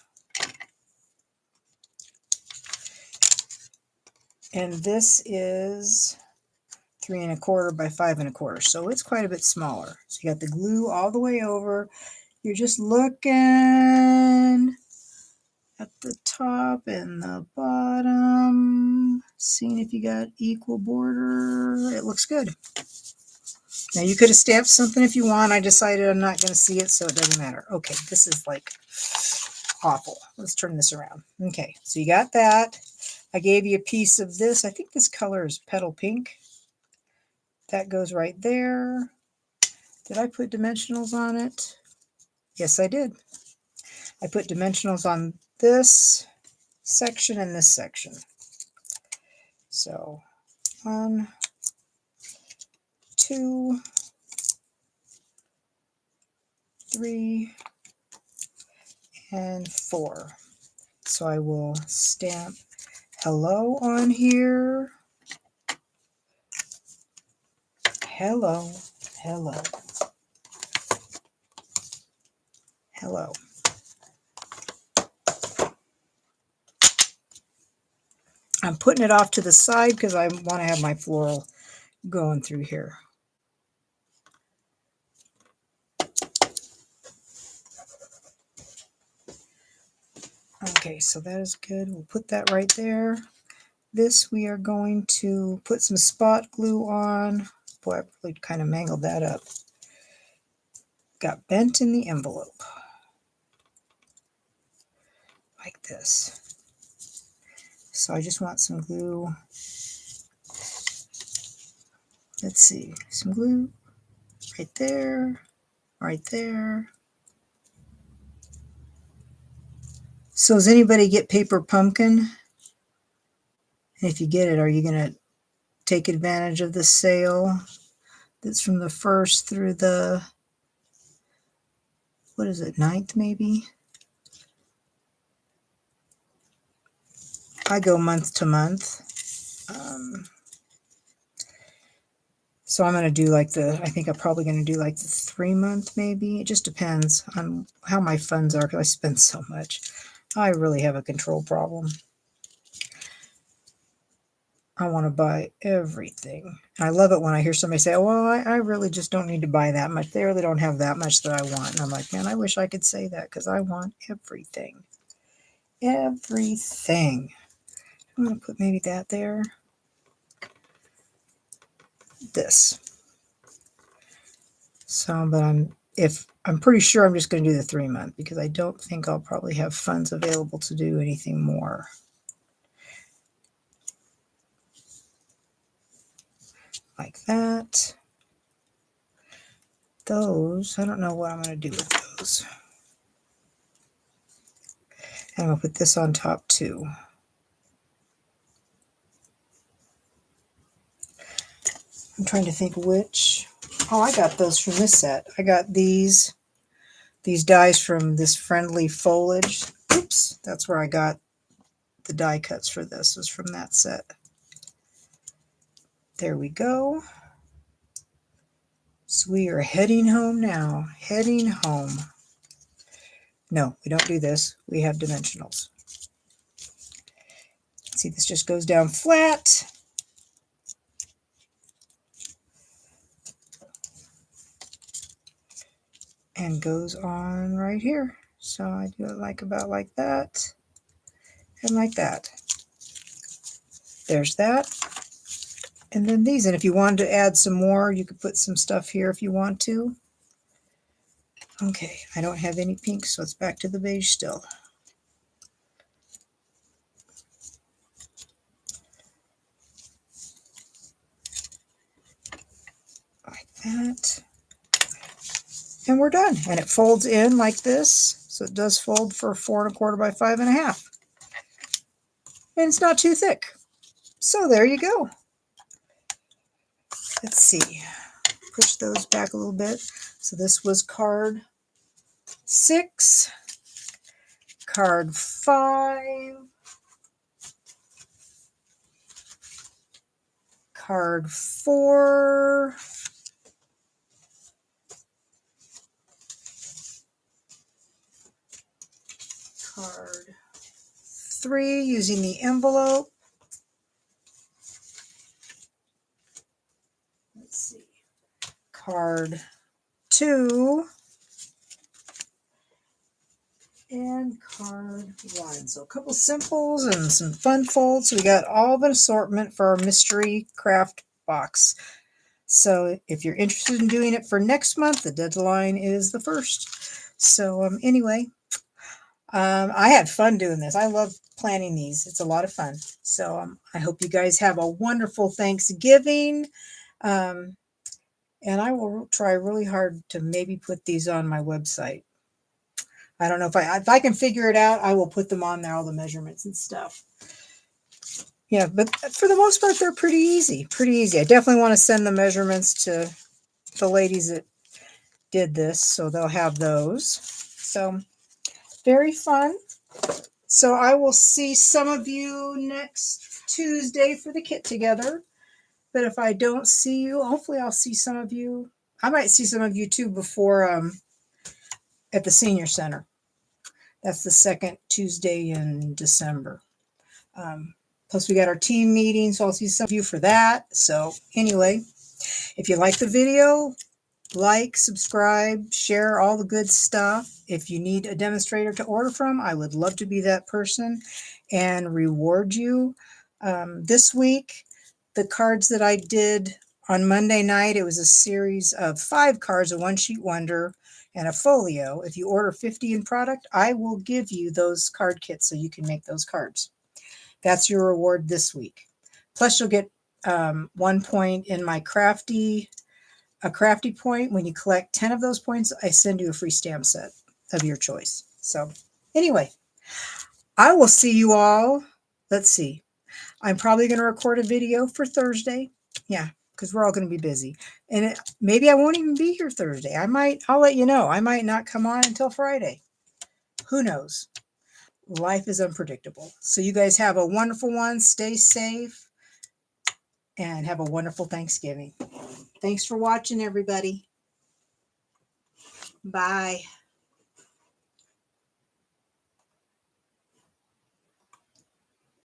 And this is 3 1/4 by 5 1/4. So it's quite a bit smaller. So you got the glue all the way over. You're just looking at the top and the bottom, seeing if you got equal border. It looks good. Now you could have stamped something if you want. I decided I'm not going to see it, so it doesn't matter. Okay, this is like awful. Let's turn this around. Okay, so you got that. I gave you a piece of this. I think this color is petal pink. That goes right there. Did I put dimensionals on it? Yes, I did. I put dimensionals on this section and this section. So 1, 2, 3, and 4. So I will stamp hello on here. Hello, hello. Hello. I'm putting it off to the side because I want to have my floral going through here. Okay, so that is good. We'll put that right there. This we are going to put some spot glue on. Boy, I really kind of mangled that up. Got bent in the envelope. Like this. So I just want some glue. Let's see, some glue right there, right there. So does anybody get paper pumpkin? And if you get it, are you going to take advantage of the sale that's from the 1st through the, what is it, 9th maybe? I go month to month. So I'm going to do like I think I'm probably going to do like the 3-month maybe. It just depends on how my funds are because I spend so much. I really have a control problem. I want to buy everything. And I love it when I hear somebody say, oh, well, I really just don't need to buy that much. They really don't have that much that I want. And I'm like, man, I wish I could say that because I want everything. Everything. I'm going to put maybe that there. This. So, but I'm pretty sure I'm just going to do the 3-month because I don't think I'll probably have funds available to do anything more. Like that. Those, I don't know what I'm going to do with those. And I'm going to put this on top too. I'm trying to think which. Oh, I got those from this set. I got these dies from this Friendly Foliage. Oops, that's where I got the die cuts for this, was from that set. There we go. So we are heading home now. Heading home. No, we don't do this. We have dimensionals. See, this just goes down flat. And goes on right here. So I do it like about like that. And like that. There's that. And then these. And if you wanted to add some more, you could put some stuff here if you want to. Okay, I don't have any pink, so it's back to the beige still. Like that. And we're done. And it folds in like this. So it does fold for 4 1/4 by 5 1/2. And it's not too thick. So there you go. Let's see. Push those back a little bit. So this was card 6, card 5, card 4, card 3 using the envelope. Let's see. Card 2 and card 1. So a couple simples and some fun folds. So we got all of an assortment for our mystery craft box. So if you're interested in doing it for next month, the deadline is the 1st. So anyway, I had fun doing this. I love planning these. It's a lot of fun. So I hope you guys have a wonderful Thanksgiving. And I will try really hard to maybe put these on my website. I don't know if I can figure it out, I will put them on there, all the measurements and stuff. Yeah, but for the most part, they're pretty easy. Pretty easy. I definitely want to send the measurements to the ladies that did this, so they'll have those. So very fun. So I will see some of you next Tuesday for the Get Together. But if I don't see you, hopefully I'll see some of you. I might see some of you too before at the senior center. That's the second Tuesday in December. Plus, we got our team meeting, so I'll see some of you for that. So, anyway, if you like the video, like, subscribe, share all the good stuff. If you need a demonstrator to order from, I would love to be that person and reward you. This week, the cards that I did on Monday night, it was a series of 5 cards, a one-sheet wonder, and a folio. If you order 50 in product, I will give you those card kits so you can make those cards. That's your reward this week. Plus, you'll get 1 point in my crafty, a crafty point. When you collect 10 of those points, I send you a free stamp set of your choice. So anyway, I will see you all. Let's see. I'm probably going to record a video for Thursday. Yeah, because we're all going to be busy. And maybe I won't even be here Thursday. I'll let you know. I might not come on until Friday. Who knows? Life is unpredictable. So you guys have a wonderful one. Stay safe and have a wonderful Thanksgiving. Thanks for watching, everybody. Bye.